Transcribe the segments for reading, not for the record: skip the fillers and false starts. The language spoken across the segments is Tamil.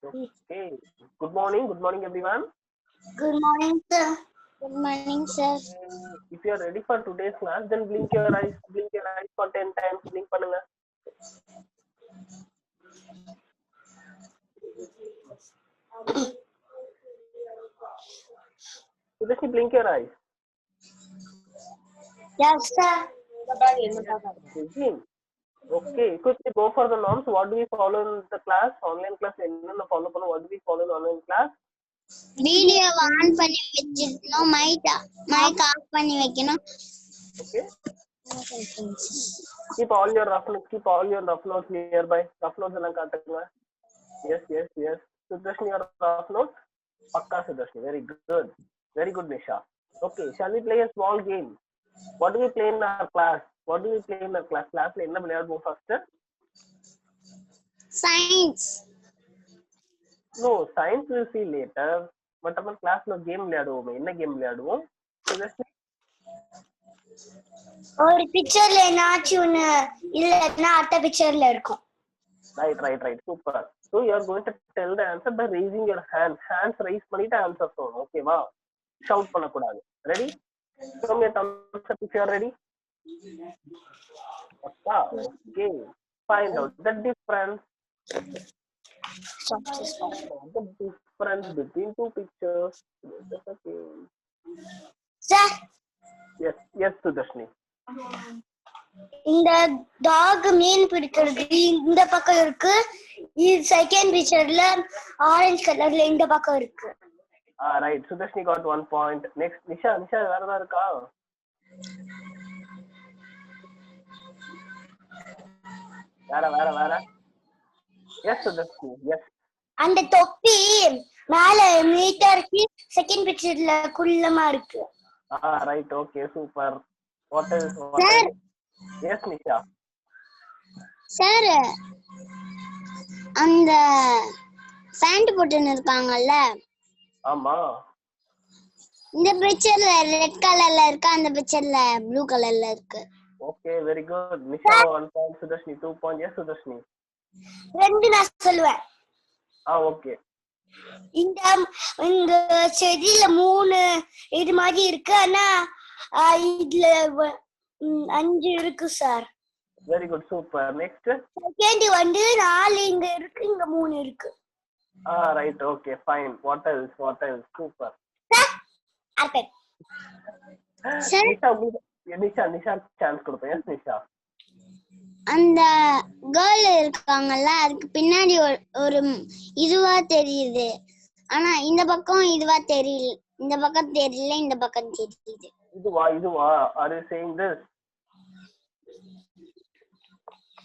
Okay. Good morning everyone. Good morning, sir. Good morning, sir. If you are ready for today's class, then blink your eyes for 10 times. Blink பண்ணுங்க. Just blink your eyes. Yes, sir. Begin. Okay, quickly go for the norms. What do we follow in the class? Online class என்னென்ன follow பண்ணோம்? What do we follow in online class? Video on பண்ணி வச்சிருக்கணும், மைக் ஆஃப் பண்ணி வைக்கணும். Okay. Keep all your rough notes nearby. Rough notes எல்லாம் காட்டுங்க. Yes. Sudarshini, your rough notes? Pakka Sudarshini. Very good, Nisha. Okay, shall we play a small game? What do we play in our class? Class la enna vilayadum first? Science. No, science we'll see later. But our class lo game vilayaduvome. Enna game vilayaduvum? Sudarshini? ஒரு பிக்சர்ல என்னாச்சும் ஒண்ணு இல்லன்னா அடுத்த பிக்சர்ல இருக்கும். Right. Super. So you are going to tell the answer by raising your hands. Hands raise பண்ணிட்டு answer சொல்லணும். Okay வா? Shout பண்ண கூடாது. Ready? Show me a thumbs up if you are ready. Okay. Find out the difference. Between two pictures. Sir, Yes, Sudarshini. இந்த டாக் மீன் பிடிக்கிறது இந்த பக்கம் இருக்கு. இது செகண்ட் பிக்சர்ல ஆரஞ்சு கலர்ல இந்த பக்கம் இருக்கு. Right. Sudarshini got 1 point. Next, Nisha வேற ஏதாவது இருக்கா? வேற. Yes, Sudarshini. Yes. அந்த தொப்பி மேல மீட்டருக்கு செகண்ட் பிக்சர்ல குள்ளமா இருக்கு. Right. Okay, super. What else? Yes, Nisha. Sir, அந்த பேண்ட் போட்டுன்னு இருக்காங்கல்ல, ஆமா. இந்த பிக்சர்ல ரெட் கலர்ல இருக்கு, அந்த பிக்சர்ல ப்ளூ கலர்ல இருக்கு. Okay, very good. Nisha 1 point, Sudarshini 2 point. Yes, Sudarshini. ரெண்டு நான் சொல்லுவேன். Okay. இந்த செடியில 3 இது மாதிரி இருக்கு. ஆனா இதுல 5 இருக்கு sir. Very good, super. Next. Second வந்து 4 இங்க இருக்கு, இங்க 3 இருக்கு. Right, okay, fine. What else? Super. Perfect. Nisha chance கொடுப்பேன். Yes, Nisha. அந்த கேர்ள் இருக்காங்கல்ல, அதுக்கு பின்னாடி ஒரு இதுவா தெரியுது. ஆனா இந்த பக்கம் இதுவா தெரியல, இந்த பக்கம் தெரியல, இந்த பக்கம் தெரியுது. இதுவா? Are you saying this?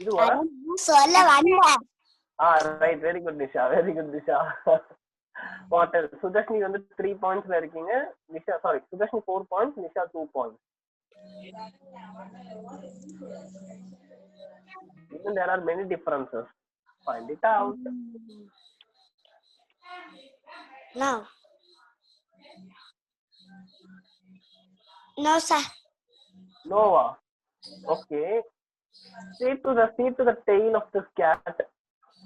இதுவா? சொல்ல வந்தேன். Right, very good, Nisha. What else? Sudarshini வந்து 3 points ல இருக்கீங்க. Sudarshini 4 points, Nisha 2 points. Even there are many differences. Find it out. No, sir. Nova. Okay. See to the tail of this cat.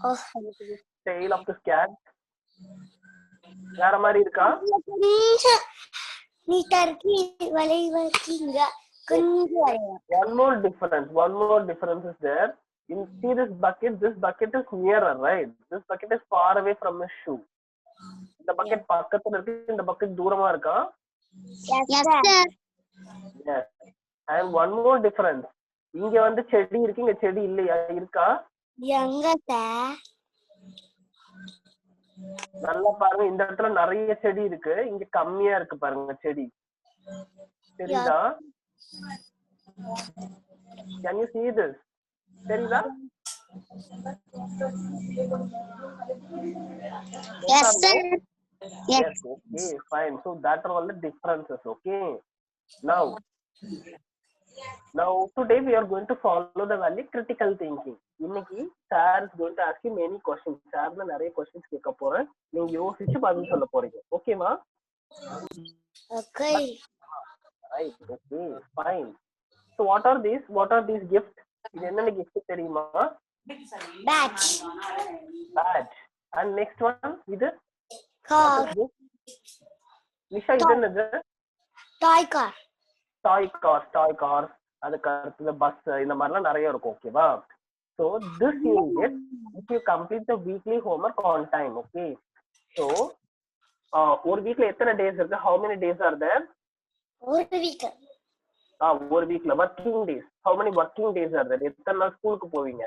Oh. Tail of this cat. வேற மாதிரி இருக்கா? கொஞ்சம் நீட்டா இருக்கு, வளைவீங்க கொஞ்சம். One more difference is there. You see this bucket is nearer, right? This bucket is far away from the shoe. இந்த bucket பக்கத்துல இருக்கு, இந்த bucket தூரமா இருக்கா? Yes, sir. Yes. And one more difference. இங்க வந்து செடி இருக்கு, இங்க செடி இல்லையா? இருக்கா? எங்க சார்? நல்லா பாருங்க, இந்த இடத்துல நிறைய செடி இருக்கு, இங்க கம்மியா இருக்கு பாருங்க செடி. தெரியுதா? Can you see this? தெரியுதா? Yes, sir. Yes. Okay, fine. So that are all the differences. Okay. Now today we are going to follow the value critical thinking. இன்னைக்கு sir is going to ask you many questions. sir ல நிறைய questions கேட்க போறேன். நீங்க யோசிச்சு பதில் சொல்ல போறீங்க. ஓகேவா? Okay. Right. Okay, fine. So what are these gifts? இது என்னென்ன gift தெரியுமா? Badge. And next one, இது Car. நிஷா இது என்னது? Toy car. Toy cars, அதுக்கு அடுத்தது பஸ், இந்த மாதிரிலாம் நிறைய இருக்கும். ஓகேவா? So this you get if you complete the weekly homework on time. Okay, so ஒரு வீக்ல எத்தனை டேஸ் இருக்கு? How many days are there? ஒரு வீக். ஒரு வீக்ல working days. How many working days are there? எத்தனை நாள் ஸ்கூலுக்கு போவீங்க?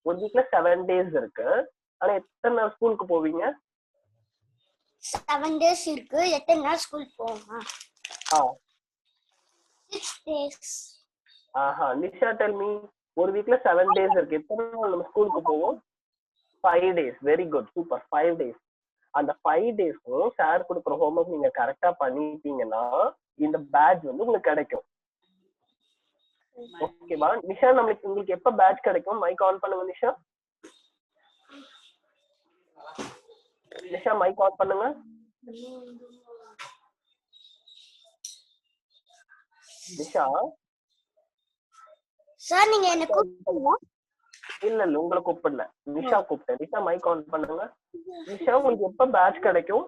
ஒரு வீக்ல 7 days இருக்கு. ஆனா எத்தனை நாள் ஸ்கூலுக்கு போவீங்க? 7 days இருக்கு. எத்தனை நாள் ஸ்கூல் போவோமா? 6 days. நிஷா tell me, ஒரு வீக்ல 7 days இருக்கு. எத்தனை நாள் நம்ம ஸ்கூலுக்கு போவோம்? 5 days. Very good, super. 5 days. அந்த 5 டேஸ்க்கும் சார் கொடுக்குற ஹோம்ஒர்க் நீங்க கரெக்டா பண்ணிட்டீங்கன்னா இந்த பேட்ச் வந்து உங்களுக்கு கிடைக்கும். ஓகேவா? நிஷா, உங்களுக்கு எப்ப பேட்ச் கிடைக்கும்? மைக் ஆன் பண்ணுங்க நிஷா. நிஷா மைக் ஆன் பண்ணுங்க. நிஷா சார் நீங்க என்ன கூப்பிட்டீங்களா? இல்ல உங்களை கூப்பிடல, நிஷா கூப்பிட்டேன். நிஷா மைக் ஆன் பண்ணுங்க. நிஷா, உங்களுக்கு எப்ப பேட்ச் கிடைக்கும்?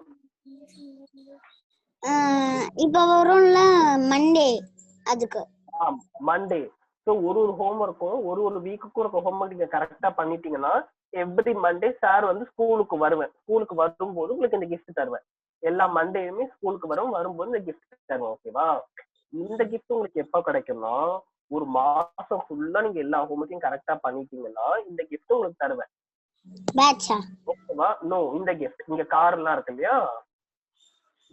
இப்ப வரும்ல மண்டே. அதுக்கு மண்டே. ஸோ ஒரு ஹோம்ஒர்க்கும் ஒரு வீக்குக்கும் இருக்க ஹோம்ஒர்க் நீங்க கரெக்டா பண்ணிட்டீங்கன்னா எவ்ரி மண்டே சார் வந்து ஸ்கூலுக்கு வருவேன். ஸ்கூலுக்கு வரும்போது உங்களுக்கு இந்த கிஃப்ட் தருவேன். எல்லா மண்டேயுமே ஸ்கூலுக்கு வரும்போது இந்த கிஃப்ட் தருவேன். ஓகேவா? இந்த கிஃப்ட் உங்களுக்கு எப்ப கிடைக்கும்னா ஒரு மாசம் ஃபுல்லா நீங்க எல்லா ஹோம்ஒர்க்கையும் கரெக்டா பண்ணிட்டீங்கன்னா இந்த கிஃப்ட் உங்களுக்கு தருவேன். ஓகேவா? நோ, இந்த கிஃப்ட் இங்க கார் எல்லாம் இருக்கு இல்லையா,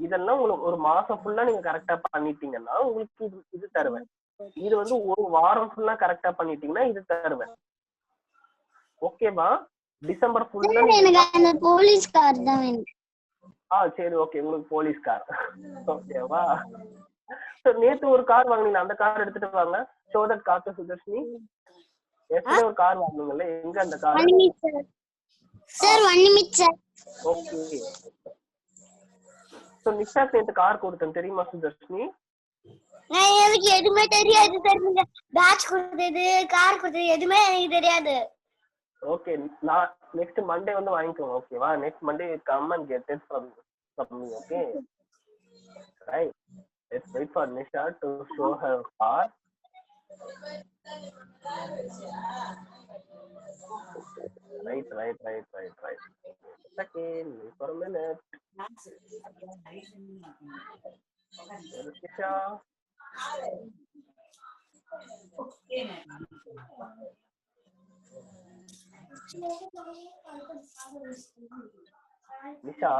இதெல்லாம் உங்களுக்கு ஒரு மாசம் ஃபுல்லா நீங்க கரெக்டா பண்ணிட்டீங்கன்னா உங்களுக்கு இது தருவேன். இது வந்து ஒரு வாரம் ஃபுல்லா கரெக்டா பண்ணிட்டீங்கன்னா இது தருவேன். ஓகேவா? டிசம்பர் ஃபுல்லா எனக்கு அந்த போலீஸ் கார் தான் வேணும். சரி, ஓகே, உங்களுக்கு போலீஸ் கார். ஓகேவா? நேத்து ஒரு கார் வாங்குனீங்க, அந்த கார் எடுத்துட்டு வாங்க. Show that car to Sudharshini. Yesterday ஒரு கார் வாங்குனீங்கல, எங்க அந்த car? 1 minute sir. 1 minute sir. Okay. So Nisha நேத்து கார் கொடுத்தேன் தெரியுமா சுதர்ஷினி? எனக்கு எதுவுமே தெரியாது சார். நீங்க பேட்ச் கொடுத்தது, கார் கொடுத்தது எதுவுமே எனக்கு தெரியாது. ஓகே, நான் நெக்ஸ்ட் மண்டே வந்து வாங்கிக்கோங்க. ஓகேவா? Next Monday come and get it from me. Okay, right, let's wait for Nisha to show her car. Right. Second, for a minute. Nisha. Nisha,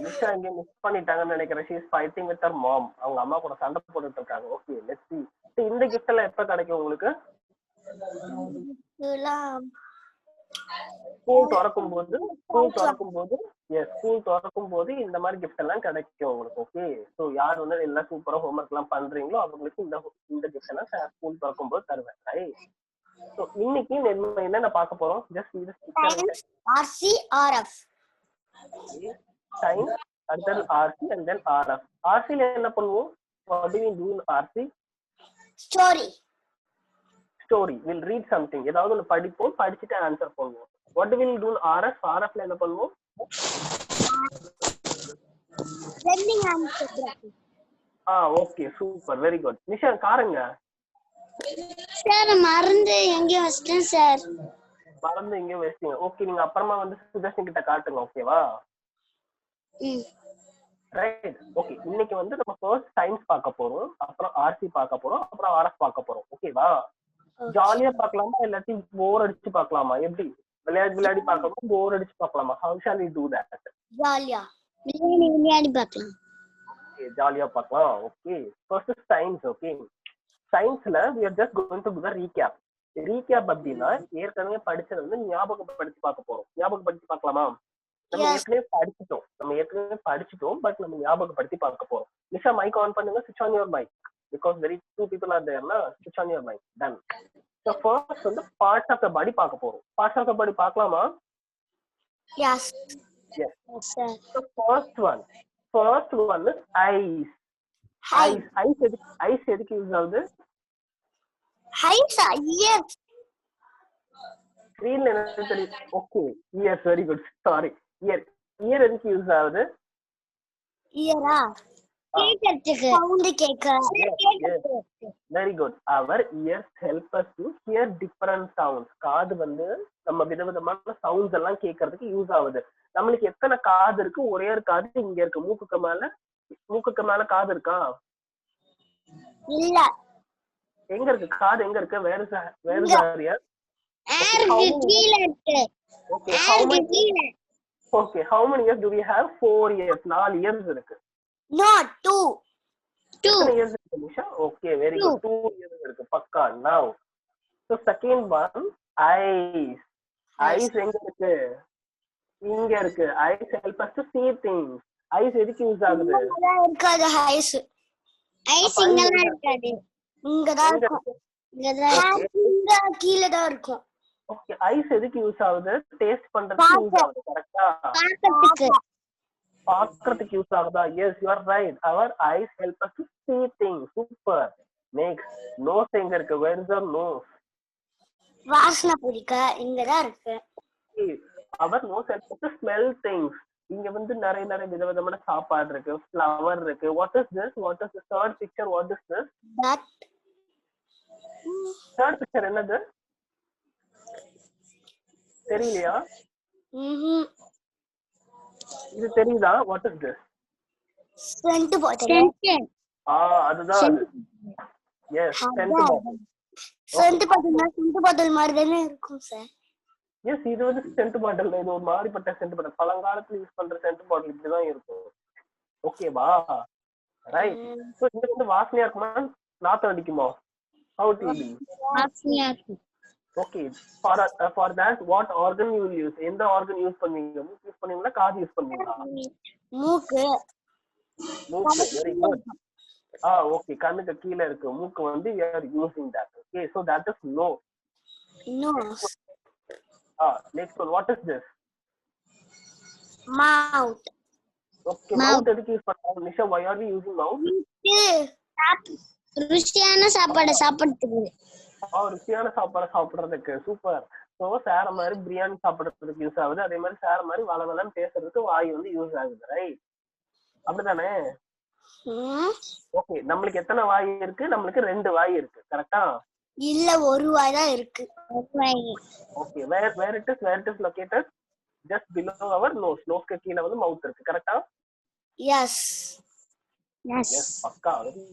Nisha இங்க மிஸ் பண்ணிட்டாங்கன்னு நினைக்கிறேன். she is fighting with her mom. அவங்க அம்மா கூட சண்டை போட்டுட்டு இருக்காங்க. Okay, let's see. இந்த gift எல்லாம் எப்ப கிடைக்கும் உங்களுக்கு? ஸ்கூல் திறக்கும் போது இந்த மாதிரி கிஃப்ட் எல்லாம் கிடைக்கும் உங்களுக்கு. ஓகே, சோ யார் வந்து எல்லாம் சூப்பரா ஹோம்ஒர்க் எல்லாம் பண்றீங்களோ அவங்களுக்கு இந்த கிஃப்ட் எல்லாம் ஸ்கூல் திறக்கும் போது தருவேன். ரைட்? சோ இன்னைக்கு நம்ம என்னென்ன பார்க்க போறோம்? ஜஸ்ட் இது RC RF. சயின்ஸ், அடுத்து RC and then RF. RC ல என்ன பண்ணுவோம்? What do we do in RC? Story. We'll read something. ஏதாவது ஒன்று படிப்போம், படிச்சுட்டு ஆன்சர் பண்ணுவோம். What do we do in RF? RF ல என்ன பண்ணுவோம்? Okay, super, very good. Nisha காருங்க சார். மறந்து எங்கேயும் வச்சிட்டேன் சார். மறந்து எங்கேயும் வச்சிட்டீங்க. ஓகே, நீங்க அப்புறமா வந்து சுதர்ஷன் கிட்ட காட்டுங்க. ஓகேவா? ரைட். ஓகே, இன்னைக்கு வந்து நம்ம ஃபர்ஸ்ட் சயின்ஸ் பார்க்க போறோம், அப்புறம் RC பார்க்க போறோம், அப்புறம் RF பார்க்க போறோம். ஓகேவா? ஜாலியா பார்க்கலாமா இல்லாட்டி போர் அடிச்சு பார்க்கலாமா? எப்படி விளையாடி பார்க்கலாமா, போர் அடிச்சு பார்க்கலாமா? How shall we do that? ஜாலியா பார்க்கலாம். ஓகே, ஜாலியா பார்க்கலாம். Okay, first science. ஓகே, சயின்ஸ்ல we are just going to do the recap. அப்படின்னா ஏற்கனவே படிச்சது வந்து ஞாபகப்படுத்தி பார்க்க போறோம். ஞாபகப்படுத்தி பார்க்கலாமா? நம்ம ஏற்கனவே படிச்சிட்டோம், பட் நம்ம ஞாபகப்படுத்தி பார்க்க போறோம். நிஷா மைக் ஆன் பண்ணுங்க. ஸ்விட்ச் on your mic because very two people are there na. Switch on your mic. Done. So first வந்து parts of the body பார்க்க போறோம். Parts of the body பார்க்கலாமா? Yes. Yes. Yes, sir. So first one is eyes. Hi. Eyes எதுக்கு யூஸ் ஆகுது? Hi, sir. Yes. ஸ்கிரீன்ல என்ன தெரியும்? Okay, ears, very good. Sorry, ear எதுக்கு யூஸ் ஆகுது? Ear-ஆ? கேட்கறதுக்கு. Sound கேட்க. Very good. அவர் ears help us to hear different sounds. காது வந்து நம்ம விதவிதமான சவுண்ட்ஸ் எல்லாம் கேட்கறதுக்கு யூஸ் ஆகுது. நம்மளுக்கு எத்தனை காது இருக்கு? ஒரே ஒரு காது இங்க இருக்கு. மூக்குக்கு மேல காது இருக்கா? இல்ல. எங்க இருக்கு காது? எங்க இருக்கு? வேற ஏரியா? ஏருக்கு கீழ இருக்கு. ஓகே, ஏருக்கு கீழ. how many years do we have? 4 years. 4 years இருக்கு. No, 2. எத்தனை இயர்ஸ் இருக்கு Nisha? Okay, very good. 2 years இருக்கு. பக்கா. நவ so second one, eyes. eyes எங்க இருக்கு? இங்க இருக்கு. eyes help us to see things. eyes எதுக்கு யூஸ் ஆகுது? இங்கதான் இருக்காது ஐஸ். ஐஸ் இங்கலாம் இருக்காது. இங்கதான் இருக்கும். இங்க கீழ தான் இருக்கும். ஓகே, ஐஸ் எதுக்கு யூஸ் ஆகுது? டேஸ்ட் பண்றதுக்கு யூஸ் ஆகுது. கரெக்ட்டா? பாக்குறதுக்கு யூஸ் ஆகுதா? Yes, you are right. அவர் eyes help us to see things. Super. Next, nose எங்க இருக்கு? where is your nose? வாசனை பிடிக்க இங்கதான் இருக்கு. அவர் nose help us to smell things. இங்க வந்து நிறைய விதவிதமான சாப்பாடு இருக்கு, ஃப்ளவர் இருக்கு. What is this? What is the third picture? What is this? That third picture என்னது? தெரியலையா? இது தெரியுதா? What is this? Scent bottle. அதுதான். Yes, scent bottle. Scent bottle மாதிரி தானே இருக்கும் சார். எஸ், இது வந்து சென்ட் பாட்டில். இது ஒரு மாறிப்பட்ட சென்ட் பாட்டில். பழங்காலத்துல யூஸ் பண்ற சென்ட் பாட்டில் இப்படிதான் இருக்கும். ஓகேவா? ரைட். சோ இது வந்து வாசனையா இருக்குமா? நாத்தம் அடிக்குமா? How it will be? வாசனையா இருக்கும். Okay, for that what organ you will use? எந்த organ யூஸ் பண்ணுவீங்க? மூக்கு யூஸ் பண்ணுவீங்களா? காது யூஸ் பண்ணுவீங்களா? மூக்கு. Very good. ஓகே, கண்ணுக்கு கீழ இருக்கு. மூக்கு வந்து you are using that. Okay, so that is nose. Nose. Next one, what is this? Mouth. Okay, mouth எதுக்கு யூஸ் பண்றாங்க? Nisha, why are we using mouth? ருசியான சாப்பாடு சாப்பிடுறதுக்கு. ருசியான சாப்பாடு சாப்பிடுறதுக்கு. சூப்பர். சோ சேர மாதிரி பிரியாணி சாப்பிடுறதுக்கு யூஸ் ஆகுது. அதே மாதிரி சேர மாதிரி வளவலன்னு பேசுறதுக்கு வாய் வந்து யூஸ் ஆகுது. ரைட்? அப்படிதானே? ஓகே, நம்மளுக்கு எத்தனை வாய் இருக்கு? நம்மளுக்கு 2 வாய் இருக்கு. கரெக்டா? இல்ல, ஒரு வாய் தான் இருக்கு. Okay, where it is located? Just below our nose. நோஸ்க்கு கீழ வந்து மவுத் இருக்கு. கரெக்டா? Yes. Yes. பக்கா. Very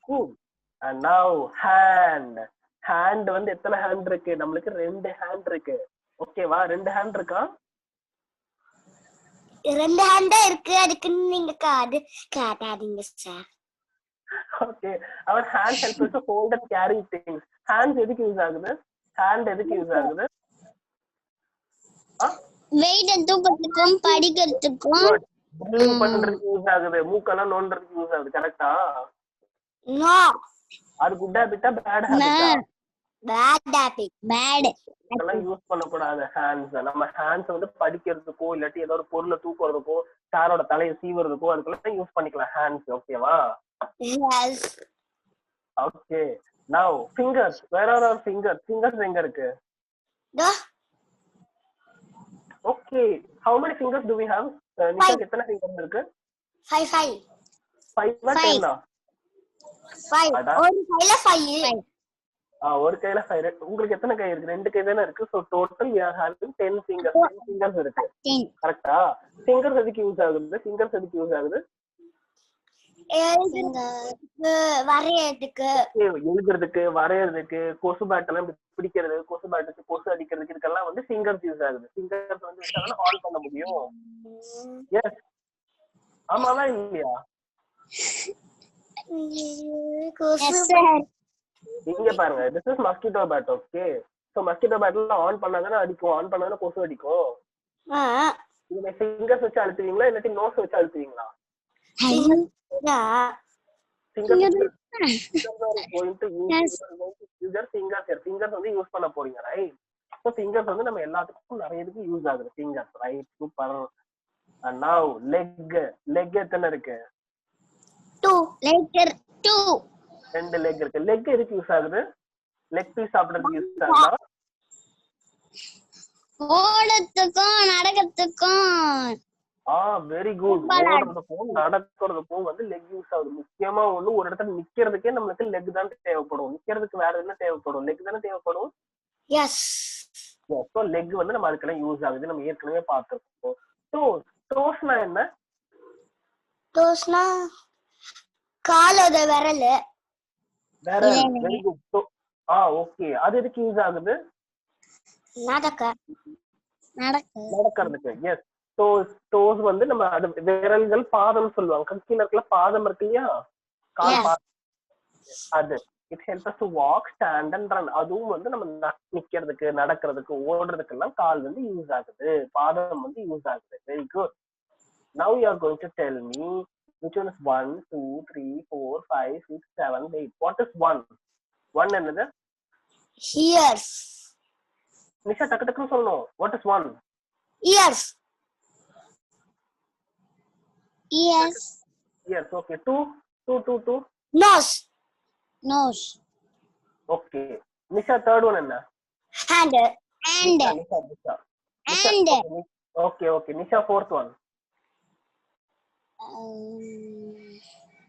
cool. And now hand. hand வந்து எத்தனை ஹேண்ட் இருக்கு? நம்மளுக்கு 2 ஹேண்ட் இருக்கு. ஓகேவா? 2 ஹேண்ட் இருக்கா? 2 ஹேண்டா இருக்கு. அதுக்கு நீங்க காட்டாதீங்க sir. Okay, our hand help us to hold and carry things. hands எதுக்கு யூஸ் ஆகுது? hand எதுக்கு யூஸ் ஆகுது? வெயிட் தூக்கிறதுக்கும் படிக்கிறதுக்கும் பண்றதுக்கு யூஸ் ஆகுது. மூக்கெல்லாம் நோண்டறதுக்கு யூஸ் ஆகுது. கரெக்ட்டா? நோ. அது குட் ஹாபிட்டா பேட் ஹாபிட்டா? Bad habit. பேட். அதெல்லாம் யூஸ் பண்ணக்கூடாது ஹேண்ட்ஸ். நம்ம ஹேண்ட்ஸ் வந்து படிக்கிறதுக்கோ இல்லாட்டி ஏதோ ஒரு பொருளை தூக்குறதுக்கோ சாரோட தலையை சீவுறதுக்கோ அதுக்கெல்லாம் யூஸ் பண்ணிக்கலாம் ஹேண்ட்ஸ். ஓகேவா? Yes. Okay, now fingers. where are our fingers? fingers எங்க இருக்கு? Okay, how many fingers do we have? Nisha, எத்தனை fingers இருக்கு? 5. 5 10 ஒரு கையில 5. ஒரு கையில 5. உங்களுக்கு எத்தனை கை இருக்கு? 2 கை தானே இருக்கு. So total we are having 10 fingers. 10 fingers இருக்கு. கரெக்ட்டா? fingers எதுக்கு யூஸ் ஆகுது? fingers எதுக்கு யூஸ் ஆகுது? வரையறதுக்கு, எழுதுறதுக்கு, வரையறதுக்கு, கொசு பேட் எல்லாம் பிடிக்கிறது, கொசு பேட்டுக்கு கொசு அடிக்கிறதுக்கு இதுக்கெல்லாம் வந்து ஃபிங்கர்ஸ் யூஸ் ஆகுது. ஃபிங்கர்ஸ் வந்து வச்சாதான் ஆன் பண்ண முடியும். எஸ், ஆமாவா இல்லையா? இங்க பாருங்க, this is mosquito bat. okay, so mosquito bat ல ஆன் பண்ணாதானே அடிக்கும். ஆன் பண்ணாதானே கொசு அடிக்கும். நீங்க ஃபிங்கர்ஸ் வச்சு அழுத்துவீங்களா இல்லாட்டி நோஸ் வச்சு அழுத்துவீங்களா? fingers வந்து யூஸ் பண்ண போறீங்க. ரைட்? ஸோ ஃபிங்கர்ஸ் வந்து நம்ம எல்லாத்துக்கும் நிறைய இதுக்கு யூஸ் ஆகுது fingers, right? Super. Now leg எத்தனை இருக்கு? 2 2 லெக் இருக்கு. லெக் எதுக்கு யூஸ் ஆகுது? லெக் பீஸ் சாப்பிடுறதுக்கு யூஸ் ஆகுதா? ஓடத்துக்கும் நடக்கிறதுக்கும். Very good. ஓடுறதுக்கும் நடக்கிறதுக்கும் வந்து லெக் யூஸ் ஆகுது. முக்கியமா ஒண்ணு, ஒரு இடத்துல நிக்கிறதுக்கே நம்மளுக்கு லெக் தான் தேவைப்படும். நிக்கிறதுக்கு வேற என்ன தேவைப்படும்? லெக் தானே தேவைப்படும். எஸ். ஸோ லெக் வந்து நம்ம அதுக்கெல்லாம் யூஸ் ஆகுது. நம்ம ஏற்கனவே பார்த்துருக்கோம். டோஸ்னா என்ன? டோஸ்னா காலோட விரல். Very good. ஓகே. அது எதுக்கு யூஸ் ஆகுது? நடக்கிறதுக்கு. எஸ். டோஸ் வந்து நம்ம அது விரல்கள், பாதம் சொல்லுவாங்க. கீழே இருக்கல பாதம் இருக்கு இல்லையா, கால் பாதம். அது it helps us to walk, stand and run. அதுவும் வந்து நம்ம நிக்கிறதுக்கு, நடக்கிறதுக்கு, ஓடுறதுக்கு எல்லாம் கால் வந்து யூஸ் ஆகுது, பாதம் வந்து யூஸ் ஆகுது. Very good. Now you are going to tell me which one is 1, 2, 3, 4, 5, 6, 7, 8. What is 1? 1 என்னது? Ears. நிஷா டக்கு டக்குன்னு சொல்லணும். What is 1? Ears. Yes. Yes. Okay. 2. Nose. Okay. Nisha third one என்ன? Hand. Nisha. Okay. Nisha fourth one.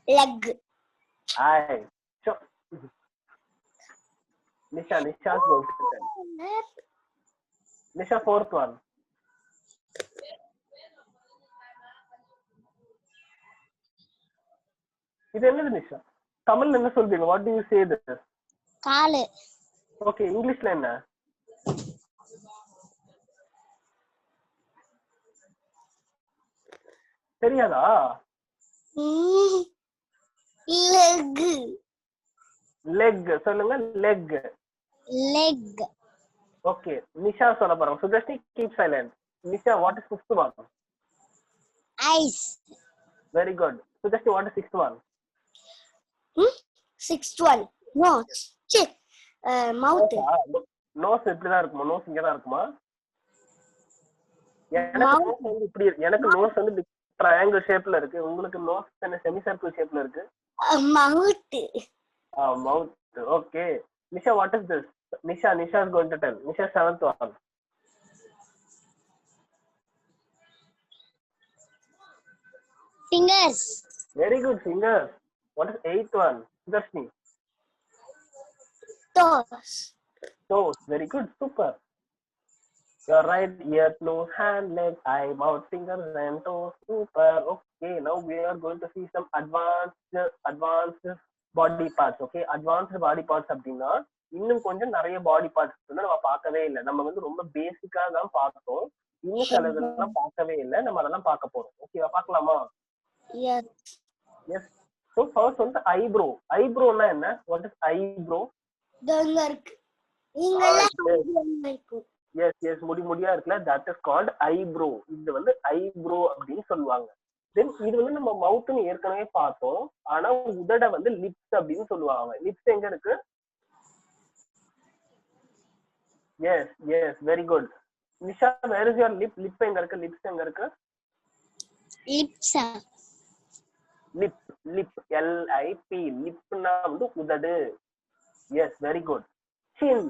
Leg. Aye. Sure. Nisha's going to tell. Nisha fourth one. இது என்னது நிஷா? தமிழ்ல என்ன சொல்றீங்க? What do you say this? காலு. Okay, இங்கிலீஷ்ல என்ன? தெரியாதா? லெக் சொல்லுங்க. லெக். ஓகே, நிஷா சொல்ல போறோம். Sudharshini keep silent. Nisha, what is fifth one? Eyes. Very good. Sudashi, what is sixth one? Sixth one. Nose. Mouth. Nose இப்படிதான் இருக்குமா? நோஸ் இங்கதான் இருக்குமா? எனக்கு நோஸ் வந்து ட்ரையாங்கிள் ஷேப்ல இருக்கு. உங்களுக்கு நோஸ் என்ன செமி சர்க்கிள் ஷேப்ல இருக்கு? Mouth. Mouth. Okay. Nisha, what is this? Nisha is going to tell. Nisha, seventh one. Fingers. Very good, fingers. What is eighth one? Sudarshini. Toes. Very good, super. You're right. Ear, nose, hand, leg, eye, mouth, fingers, and toes. Super. Okay, now we are going to see some advanced body parts. Okay, advanced body parts அப்படின்னா இன்னும் கொஞ்சம் நிறைய பாடி பார்ட்ஸ் வந்து நம்ம பார்க்கவே இல்லை. நம்ம வந்து ரொம்ப பேசிக்கா தான் பார்த்தோம். இன்னும் சில இதெல்லாம் பார்க்கவே இல்லை. நம்ம அதெல்லாம் பார்க்க போறோம். ஓகேவா? பார்க்கலாமா? எஸ். ஸோ ஃபர்ஸ்ட் வந்து ஐப்ரோ. ஐப்ரோனா என்ன? What is eyebrow? எஸ், முடியா இருக்குல்ல, தட் இஸ் கால்ட் ஐப்ரோ. இது வந்து ஐப்ரோ அப்படின்னு சொல்லுவாங்க. தென் இது வந்து நம்ம மவுத்னு ஏற்கனவே பார்த்தோம். ஆனா உதட வந்து லிப்ஸ் அப்படின்னு சொல்லுவாங்க. லிப்ஸ் எங்க இருக்கு? Yes, very good. Nisha, where is your lip? Lip எங்க இருக்கு? லிப்ஸ் எங்க இருக்கு? Lip LIP. லிப்னா வந்து உதடு. S, very good. சின்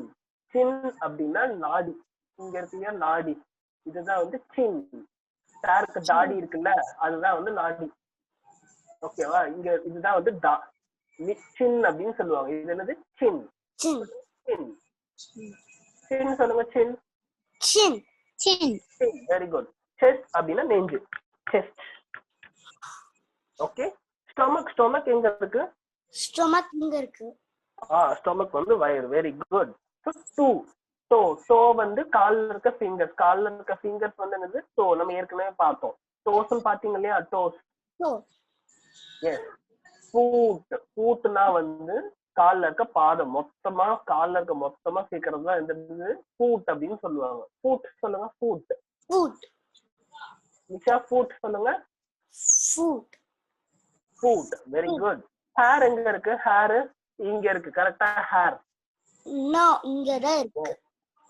அப்படின்னா நாடி. இங்க இருக்கீங்க நாடி. இதுதான் வந்து சின். சாருக்கு தாடி இருக்குல்ல, அதுதான் வந்து நாடி. ஓகேவா? இங்க இதுதான் வந்து சின் அப்படின்னு சொல்லுவாங்க. இது என்னது? சின். சொல்லுங்க. சின். Very good. செஸ்ட் அப்படின்னா நெஞ்சு. செஸ்ட். ஓகே. ஸ்டொமக் எங்க இருக்கு? ஸ்டொமக் வந்து வயிறு. Very good. டோ வந்து கால்ல இருக்க ஃபிங்கர்ஸ். கால்ல இருக்க ஃபிங்கர்ஸ் வந்து என்னது? டோ. நம்ம ஏற்கனவே பார்த்தோம். டோஸ் பாத்தீங்க இல்லையா? டோஸ். எஸ். ஃபூட்னா வந்து கால்ல இருக்க பாதம். கால்ல இருக்க மொத்தமா சீக்கிரம் தான் இந்த ஃபூட் அப்படின்னு சொல்லுவாங்க. ஃபூட் சொல்லுங்க. ஃபூட். நிஷா, ஃபூட் சொல்லுங்க. ஃபூட். Very good. ஹேர் எங்க இருக்கு? ஹேர் இங்க இருக்கு. கரெக்டா? ஹேர் இங்கதான் இருக்கு.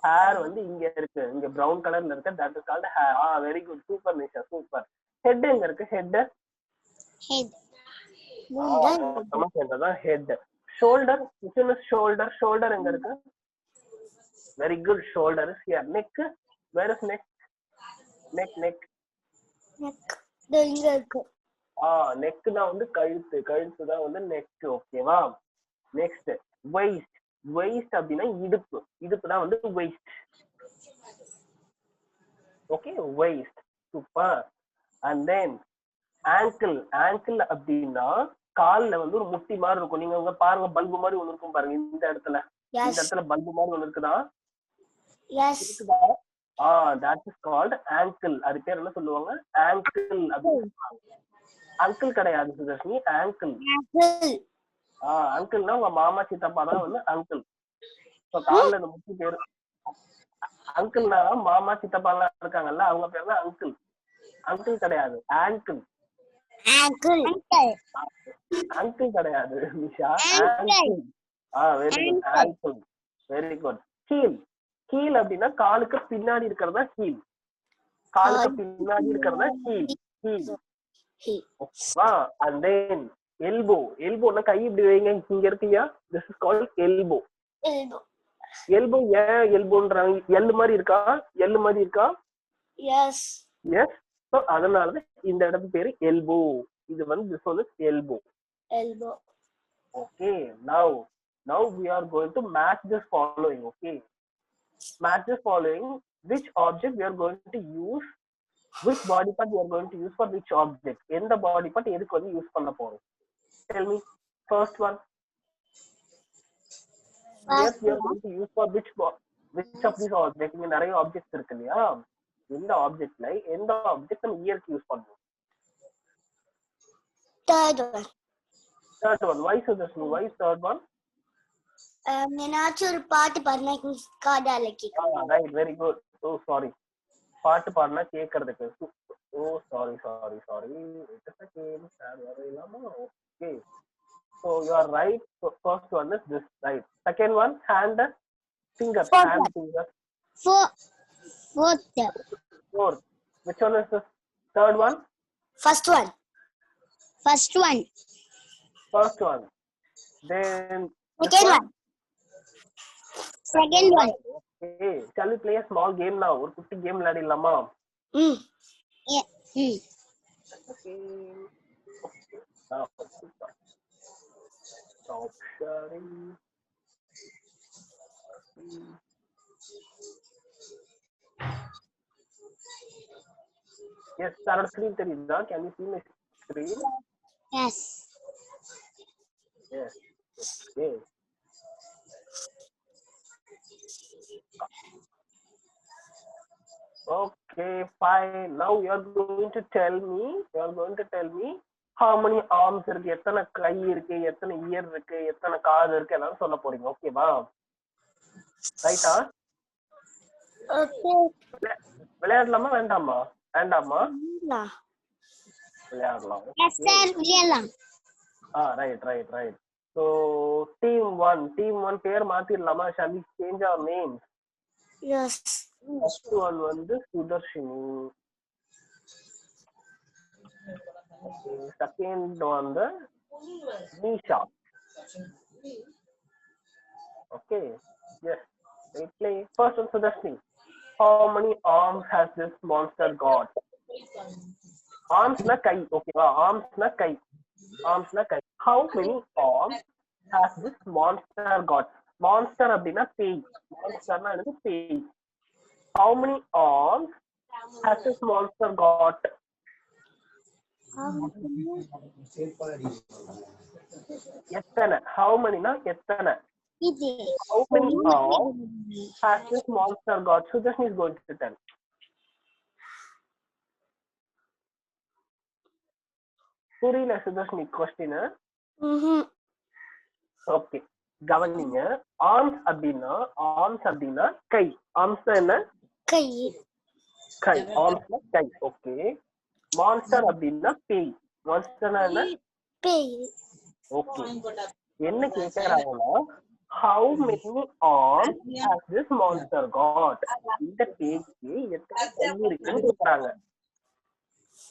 ஹேர் வந்து இங்க இருக்கு, இங்க பிரவுன் கலர்ல இருக்கு, that is called hair. Very good, super Nisha, super. Head எங்க இருக்கு? Head head. தான் ஹெட். ஷோல்டர், ஷோல்டர், ஷோல்டர் எங்க இருக்கு? Very good, shoulder is here. Neck, where is neck? Neck neck இங்க இருக்கு. நெக் தான் வந்து கழுத்து, கழுத்து தான் வந்து நெக். ஓகேவா? Next waist. வெயிஸ்ட் அப்படின்னா இடுப்பு, இடுப்பு தான் வந்து waist. Okay, waist, super. And then angle. Angle அப்படின்னா கால்ல வந்து ஒரு முட்டி மாதிரி இருக்கும். நீங்க உங்க பாருங்க, பல்பு மாதிரி ஒண்ணு இருக்கும் பாருங்க இந்த இடத்துல. இந்த இடத்துல பல்பு மாதிரி ஒண்ணு இருக்குதா? இருக்குதா? that is called ankle. அது பேர் என்ன சொல்லுவாங்க? ஆங்கிள் அப்படின்னு. அங்கிள் கிடையாது சுதர்ஷினி, ஆங்கிள். அங்கிள்னா உங்க மாமா சித்தப்பா தான் வந்து அங்கிள். கால்ல இந்த முட்டி பேரு அங்கிள்னா மாமா சித்தப்பா எல்லாம் இருக்காங்கல்ல, அவங்க பேர் தான் அங்கிள். அங்கிள் கிடையாது, ஆங்கிள். அங்கிள் கிடையாது Nisha, angle. Very good, angle. Very good. Heel. Heel அப்படின்னா காலுக்கு பின்னாடி இருக்கிறதா ஹீல். காலுக்கு பின்னாடி இருக்கிறதா ஹீல். ஹீல். ஓகேவா? And then elbow. எல்போன்னா கை இப்படி வைங்க, இங்க இருக்கியா? This is called elbow. Elbow ஏன் எல்போன்றாங்க? எள்ளு மாதிரி இருக்கா? எள்ளு மாதிரி இருக்கா? S S. சோ அதனால இந்த இடத்து பேரு எல்போ. இது வந்து this one is elbow. elbow. Okay, now we are going to match this following. Okay, match this following. Which object we are going to use? Which body part we are going to use for which object? எந்த body part எதுக்கு வந்து யூஸ் பண்ண போறோம்? Tell me. First one. Yes, we are going to use for which of these objects? இங்க நிறைய objects இருக்கு இல்லையா? இந்த ஆப்ஜெக்ட்ல எந்த ஆப்ஜெக்ட் நம்ம இயர்க்கு யூஸ் பண்ணுவோம்? Third one. Third one. Why so this? Why third one? ஏனாச்சும் ஒரு பாட்டு பாடுனா காதால கேக்கும். Right, very good. Oh sorry. பாட்டு பாடுனா கேக்குறதுக்கு. Oh sorry. It is a game. Okay. So you are right. So first one is this, right? Second one, hand, finger, hand, finger. Fourth. Which one is this? Third one? First one. Then second one. Okay. Shall we play a small game now? ஒரு குட்டி கேம் விளையாடலாமா? Yeah. Okay. Now stop sharing. Yes, our screen தெரியுதா? Can you see my screen? Yes. Yes. Okay. Okay, fine. Now you are going to tell me how many arms இருக்கு, எத்தனை கை இருக்கு, எத்தனை இயர் இருக்கு, எத்தனை காது இருக்கு, எல்லாம் சொல்ல போறீங்க. ஓகேவா? ரைட்டா? ஓகே. விளையாடலாமா வேண்டாமா? வேண்டாமா? விளையாடலாம். Yes sir, விளையாடலாம். Right. So team 1 பேர் மாத்திரலாமா? Shall we change our names? Yes. First one வந்து Sudharshini. Second one the Nisha. Okay. Yes. We play. First one Sudarshini. How many arms has this monster got? Arms na kai. Okay. Arms na kai. How many arms has this monster got? Monster அப்படின்னா பேய். Monsterனா என்னது? பேய். How many arms has this monster got? எத்தனை? How many na எத்தனை? How many arms has this monster got? Sudarshini is going to tell. புரியல சுதர்ஷினி question. ஓகே, கவனிங்க. ஆர்ம்ஸ் அப்படின்னா கை. ஆர்ம்ஸ் என்ன? கை. ஆர்ம்ஸ்னா கை. ஓகே. மான்ஸ்டர் அப்படின்னா பேய். மான்ஸ்டர்னா என்ன? பேய். ஓகே. என்ன கேக்குறாங்கன்னா how many arms has this monster got? இந்த பேய்க்கு எத்தனை கை இருக்குன்னு கேக்குறாங்க.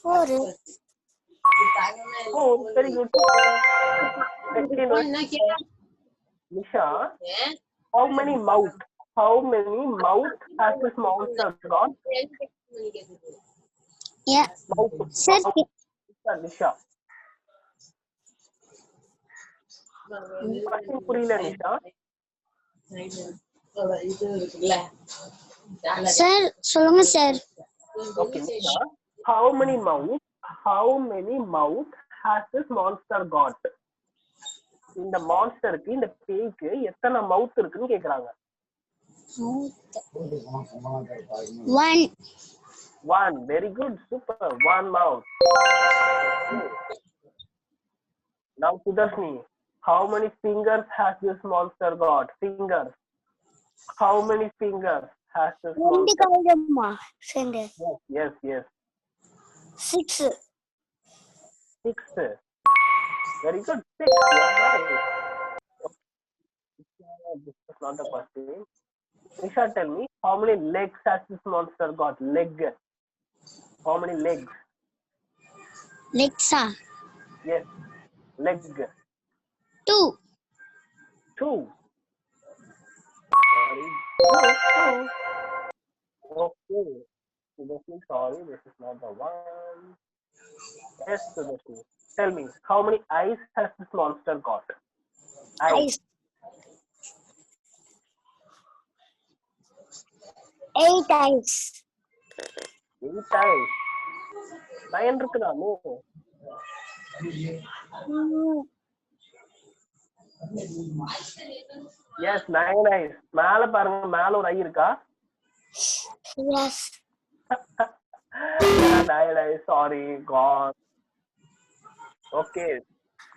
4. Oh, very good. Second one, Nisha, how many mouth has this monster got? Yeah. Sir, Nisha. Question புரியல நிஷா. sir, சொல்லுங்க sir. Okay, Nisha, how many mouth has this monster got? இந்த மான்ஸ்டருக்கு இந்த பேய்க்கு எத்தனை மவுத் இருக்குன்னு கேக்குறாங்க. 1. Very good, super. 1 mouth. Now Sudarshini, how many fingers has this monster got? Fingers. How many fingers has this monster? Yes. 6. 6. Very good. 6. You are right. This is not the question. Nisha, tell me, how many legs has this monster got? Leg. How many legs? Lexa. Yes. Leg. 2. 2. Very good. 2. Okay. Sudarshini, sorry, this is not the one. Yes, Sudarshini. Tell me, how many eyes has this monster got? Eyes. 8 eyes. 8 eyes. 9 இருக்குதாமோ? Yes, 9 eyes. மேல பாருங்க, மேல ஒரு ஐ இருக்கா? Yes. 9 eyes, sorry, gone. Okay.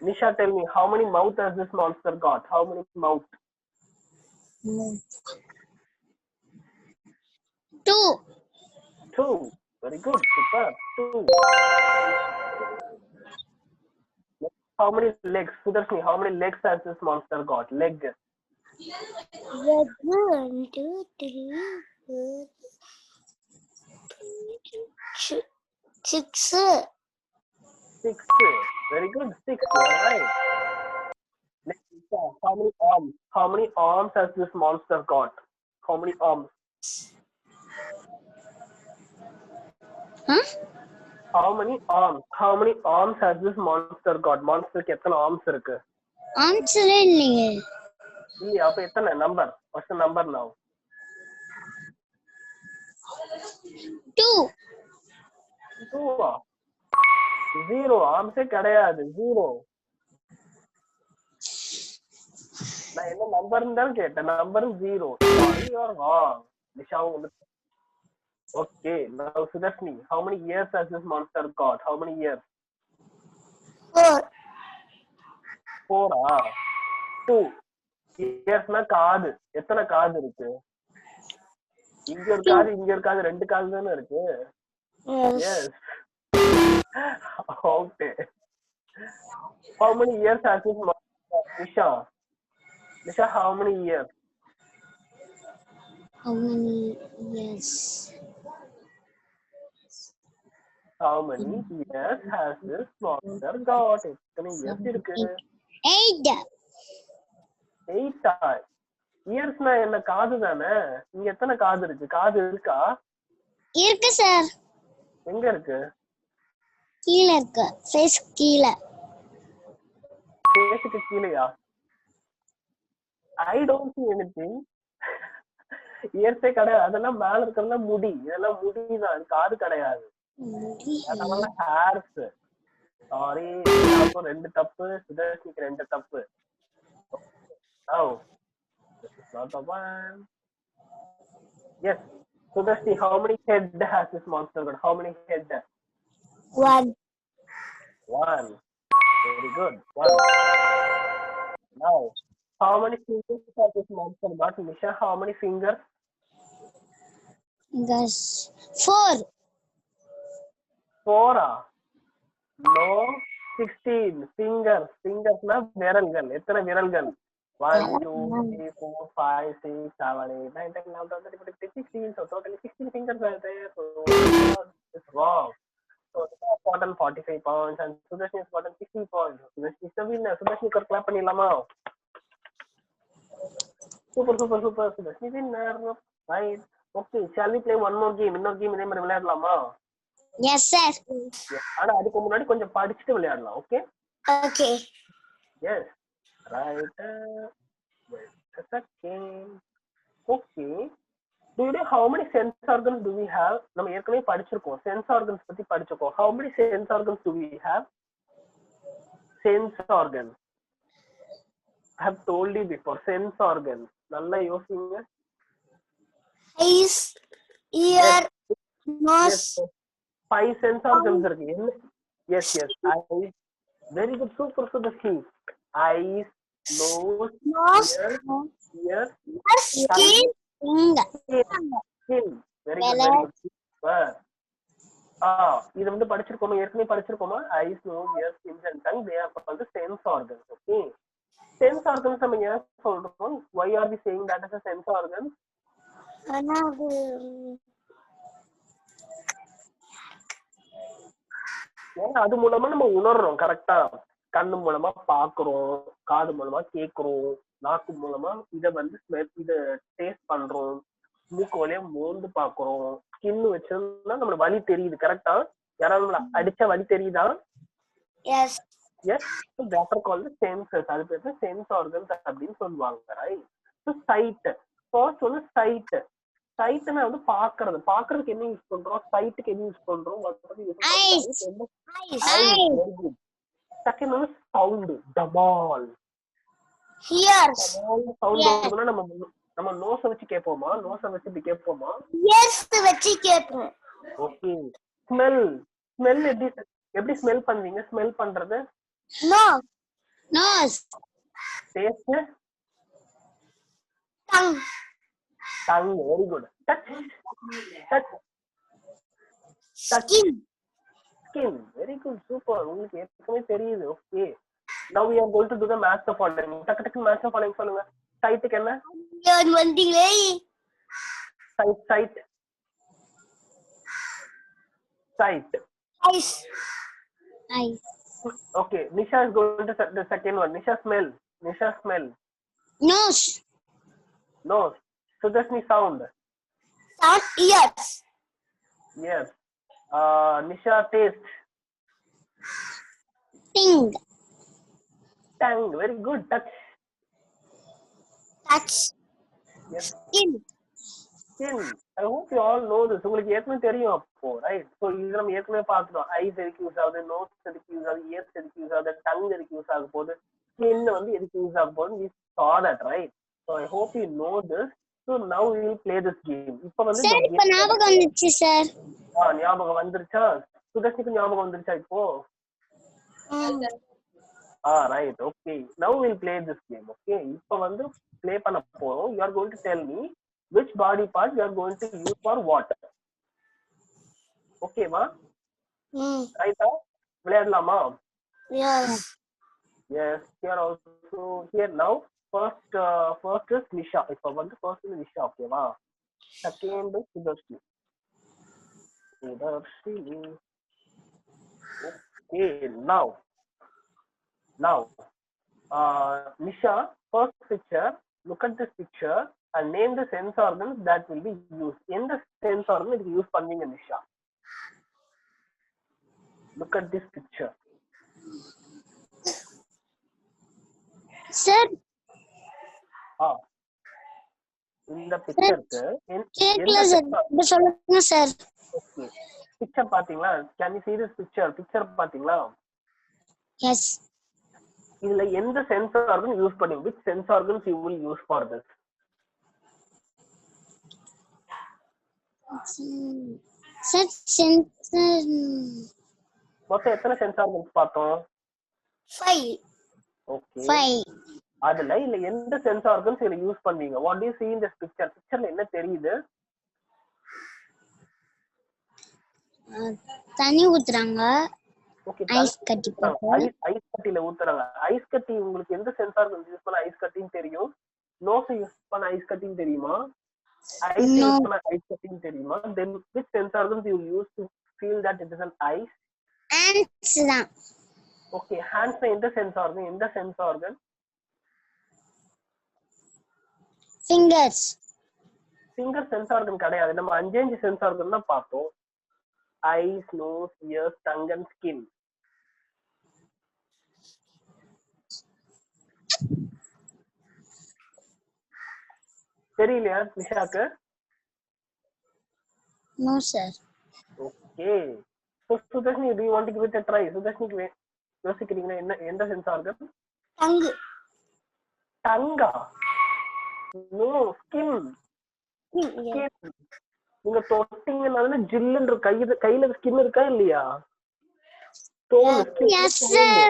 Nisha, tell me, how many mouth has this monster got? How many mouth? 2. 2. Very good, super. 2. How many legs? Sudarshini, how many legs has this monster got? Leg. 1, 2, 3, 4, 6. 6. Very good, 6. All right. Next, how many arms? How many arms has this monster got? How many arms? Huh? How many arms? How many arms has this monster got? Monster க்கு எத்தனை arms இருக்கு? ஆன்சரே இல்லையே. இல்லையா? அப்ப எத்தனை number? What's the number now? 2. 2. 0. ஆர்ம்ஸே கிடையாது. 0. நான் என்ன நம்பர் தான் கேட்டேன். Number 0. Sorry, you're wrong. Nisha வந்து Okay, now Sudarshini, how many ears has this monster got? How many ears? 4. 4. 2. earsனா காது. எத்தனை காது இருக்கு? இங்க ஒரு காது, இங்க ஒரு காது, 2 காது தானே இருக்கு. Yes. Okay. How many ears has this monster? Nisha, how many ears? How many years? How many ears has this monster got? எத்தனை ears இருக்கு? 8. 8. இயர்ஸ்னா என்ன? காது தானே. இங்க எத்தனை காது இருக்கு? காது இருக்கா? இருக்கு சார். எங்க இருக்கு? கீழ இருக்கு. ஃபேஸ் கீழ. ஃபேஸ்க்கு கீழயா? I don't see anything. இயர்ஸே கிடையாது. அதெல்லாம் மேல இருக்கிறதெல்லாம் முடி. இதெல்லாம் முடிதான், காது கிடையாது. அதெல்லாம் ஹேர்ஸ். சாரி, 2 தப்பு. சுதர்ஷிக்கு 2 தப்பு. Now, this is not the one. Yes, Sudarshi, how many head has this monster got? How many head? 1. 1. Very good. 1. Now, how many fingers has this monster got? Nisha, how many fingers? Yes. 4. 4. No, 16 fingers. Fingers na விரல்கள். எத்தனை விரல்கள்? 1 2 3 4 5 6 7 8 9 10 11 12 13 14 16. So totally 16 fingers are there. So it's wrong. So Nisha has gotten 45 points and Sudarshini has gotten 60 points. Sudarshini is the winner. Sudarshini ஒரு clap பண்ணிடலாமா? Super. Sudarshini winner. Right. Okay, shall we play one more game? இன்னொரு game இதே மாதிரி விளையாடலாமா? Yes, sir. ஆனா அதுக்கு முன்னாடி கொஞ்சம் படிச்சுட்டு விளையாடலாம். Okay? Okay. Yes. Right. Wait a second. Okay. Do you know how many sense organs do we have? நம்ம ஏற்கனவே படிச்சிருக்கோம். Sense organs பத்தி படிச்சிருக்கோம். How many sense organs do we have? Sense organs. I have told you before. Sense organs. நல்லா யோசிங்க. Eyes, ear, nose. Yes. 5 sense organs இருக்கு. என்ன? Yes. Eyes. Very good. Super. Eyes, nose, ear, skin. skin. Very good. Super. இது வந்து படிச்சிருக்கோமா? ஏற்கனவே படிச்சிருக்கோமா? Eyes, nose, ears, skin and tongue. They are called the sense organs. Okay. Sense organs நம்ம ஏன் சொல்றோம்? Why are we saying that as a sense organ? அது மூலமா நம்ம உணர்றோம். கரெக்டா? கண்ணு மூலமா பாக்குறோம், காது மூலமா கேக்குறோம், நாக்கு மூலமா இத வந்து இத டேஸ்ட் பண்றோம், மூக்கு வழியா மோந்து பாக்குறோம், ஸ்கின் வச்சிருந்தா நம்மளுக்கு வலி தெரியுது. கரெக்டா? யாராவது நம்மள அடிச்சா வலி தெரியுதா? Yes. So that are called the senses. அது பேரு சென்ஸ் ஆர்கன்ஸ் அப்படின்னு சொல்லுவாங்க. Right? So sight. First one sight. சைட்னா வந்து பாக்குறதுக்கு என்ன யூஸ் பண்றோம்? சைட்டுக்கு என்ன யூஸ் பண்றோம்? செகண்ட் வந்து சவுண்ட். டபால். Ears. சவுண்ட் வருதுன்னா நம்ம நோஸ வச்சு கேட்போமா? நோஸ வச்சு இப்படி கேட்போமா? Ears வச்சு கேட்போம். ஓகே. ஸ்மெல். ஸ்மெல் எப்படி ஸ்மெல் பண்ணுவீங்க? ஸ்மெல் பண்றது? Nose. Taste? Tongue. Tongue. Very good. Touch. Skin. Very good. Super. உங்களுக்கு ஏற்கனவே தெரியுது. Okay. Now we are going to do the match the following. டக்கு match the following சொல்லுங்க. சைட்டுக்கு என்ன? வந்தீங்களே. Sight. Eyes. Okay. Nisha is going to the second one. Nisha smell. Nose. Sudarshini sound. Ears. Yes. Nisha taste. Tongue. Very good. Touch. Yes. Skin. I hope you all know this. உங்களுக்கு ஏற்கனவே தெரியும் அப்போ. Right? So இது நம்ம ஏற்கனவே பார்த்துட்டோம். ஐஸ் எதுக்கு யூஸ் ஆகுது, நோஸ் எதுக்கு யூஸ் ஆகுது, இயர்ஸ் எதுக்கு யூஸ் ஆகுது, டங் எதுக்கு யூஸ் ஆக போகுது, ஸ்கின் வந்து எதுக்கு யூஸ் ஆக போகுது. We saw that, right? So I hope you know this. So now we will play this game. இப்போ வந்து சார் இப்ப ஞாபகம் வந்துச்சு சார். ஞாபகம் வந்துருச்சா? சுதர்ஷிக்கு ஞாபகம் வந்துருச்சா இப்போ? Right. Okay. Now we will play this game. Okay. இப்போ வந்து play பண்ண போறோம். You are going to tell me which body part you are going to use for what. Okay ma? Right? விளையாடலாமா? Yes. Here also. Here now. First is Nisha. இப்போ வந்து first is Nisha. Okay வா? Second is Sudarshini. Okay. Now. Nisha, first picture. Look at this picture and name the sense organs that will be used. In the sense organ it is used பண்ணுவீங்க Nisha. Look at this picture. Sir. இந்த பிக்சருக்கு கேக்கல சார். சொல்லுங்க சார். ஓகே. பிக்சர் பாத்தீங்களா? Can you see this picture? Picture பாத்தீங்களா? Yes. இதுல எந்த சென்சார் ஆர்கன் யூஸ் பண்ணுவீங்க? which sense organs you will use for this? Sensor மொத்தம் எத்தனை சென்சார் ஆர்கன்ஸ் பார்த்தோம்? 5. ஓகே. 5. அதுல இல்ல எந்த சென்சார் ஆர்கன்ஸ் நீங்க யூஸ் பண்ணுவீங்க? what do you see in this picture? பிக்சர்ல என்ன தெரியுது? தண்ணி ஊத்துறாங்க. ஓகே. ஐஸ் கட்டில ஊத்துறாங்க. ஐஸ் கட்டி உங்களுக்கு எந்த சென்சார் யூஸ் பண்ண ஐஸ் கட்டின்னு தெரியும்? நோஸ் யூஸ் பண்ண ஐஸ் கட்டின்னு தெரியுமா? Ice No. யூஸ் பண்ண ஐஸ் கட்டின்னு தெரியுமா? Then which sensor you use to feel that it is an ice? Ants தான். Okay, hands எந்த sense organ? Fingers. Finger sense organ கிடையாது. நம்ம 5 சென்ஸ் ஆர்கன் தான் பார்த்தோம். Eyes, nose, ears, tongue and skin. தெரியலையா நிஷாக்கு? No sir. Okay. So Sudharshini, do you want to give it a try? சுதர்ஷினிக்கு யோசிக்கிறீங்களா என்ன எந்த சென்ஸ் ஆர்கன்? டங்கு. டங்கா? No, skin. நீங்க தொட்டீங்கன்னா ஜில்லுன்ற கையில ஸ்கின் இருக்கா இல்லையா? தோல் Yes sir.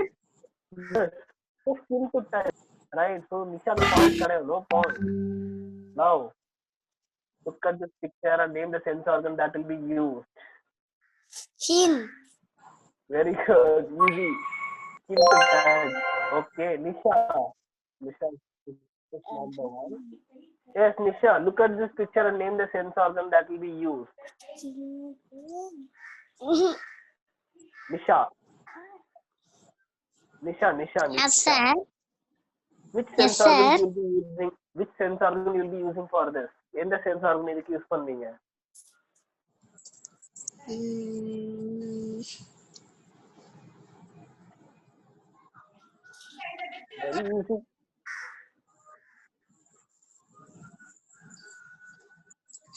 skin to touch, right? So Nisha the point kadai, no point. Now look at this picture and name the sense organ that will be used. Chin. Very good, easy. Skin to touch. Okay, Nisha is number 1. Yes, Nisha, look at this picture and name the sense organ that will be used. Nisha. Yes sir. Which Yes, sense organ sir. you'll be using? Which sense organ you'll be using for this? எந்த சென்ஸ் ஆர்கன் இதுக்கு யூஸ் பண்ணுவீங்க? Very easy.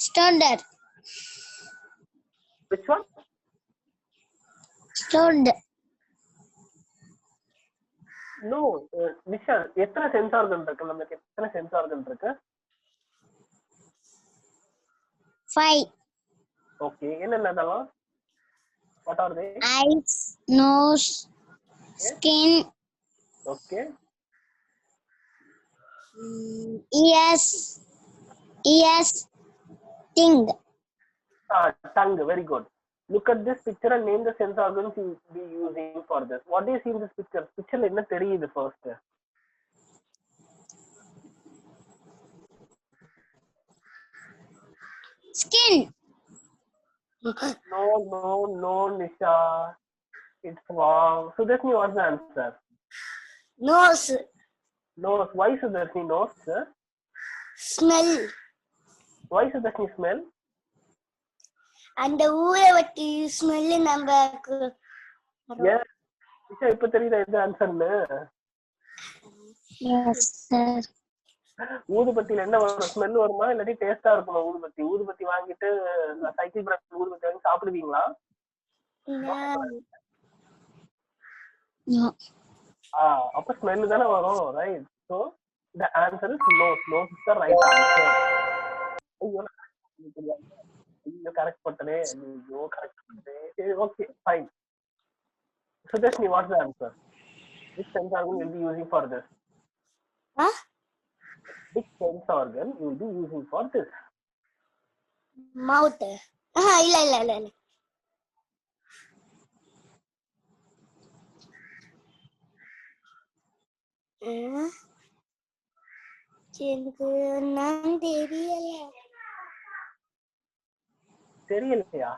Stoner. Which one? Stoner. No, Nisha, எத்தனை சென்ஸ் ஆர்கன் இருக்கு? நமக்கு எத்தனை சென்ஸ் ஆர்கன் இருக்கு? 5. Okay, என்னென்னதெல்லாம்? What are they? Eyes, nose, skin, Okay. ears, tongue. Tongue, very good. Look at this picture and name the sense organs you will be using for this. What do you see in this picture? Picture la enna theriyudhu first? Skin. No, Nisha. It's wrong. Sudarshini, what's the answer? Nose. Nose. Why Sudarshini nose? Smell. Why Sudarshini smell? அந்த ஊரை வட்டி ஸ்மெல் நமக்கு. Yes. Nisha, இப்ப தெரியுதா எந்த ஆன்சர்னு? Yes sir. ஊதுபத்தியில என்ன வரும்? ஸ்மெல் வருமா இல்லாட்டி டேஸ்டா இருக்குமா? ஊதுபத்தி வாங்கிட்டு சைக்கிள் பிராண்ட் ஊதுபத்தி வாங்கி சாப்பிடுவீங்களா? No. அப்ப ஸ்மெல் தானே வரும், right? So the answer is nose. Nose is the right answer. ஐயோ கரெக்ட் பண்ணனே. Okay, fine. Sudarshini, what's the answer? Which sense organ will be using for this? Which sense organ you will be using for this? மவுத். இல்ல. எனக்கு நான் தெரியலையா?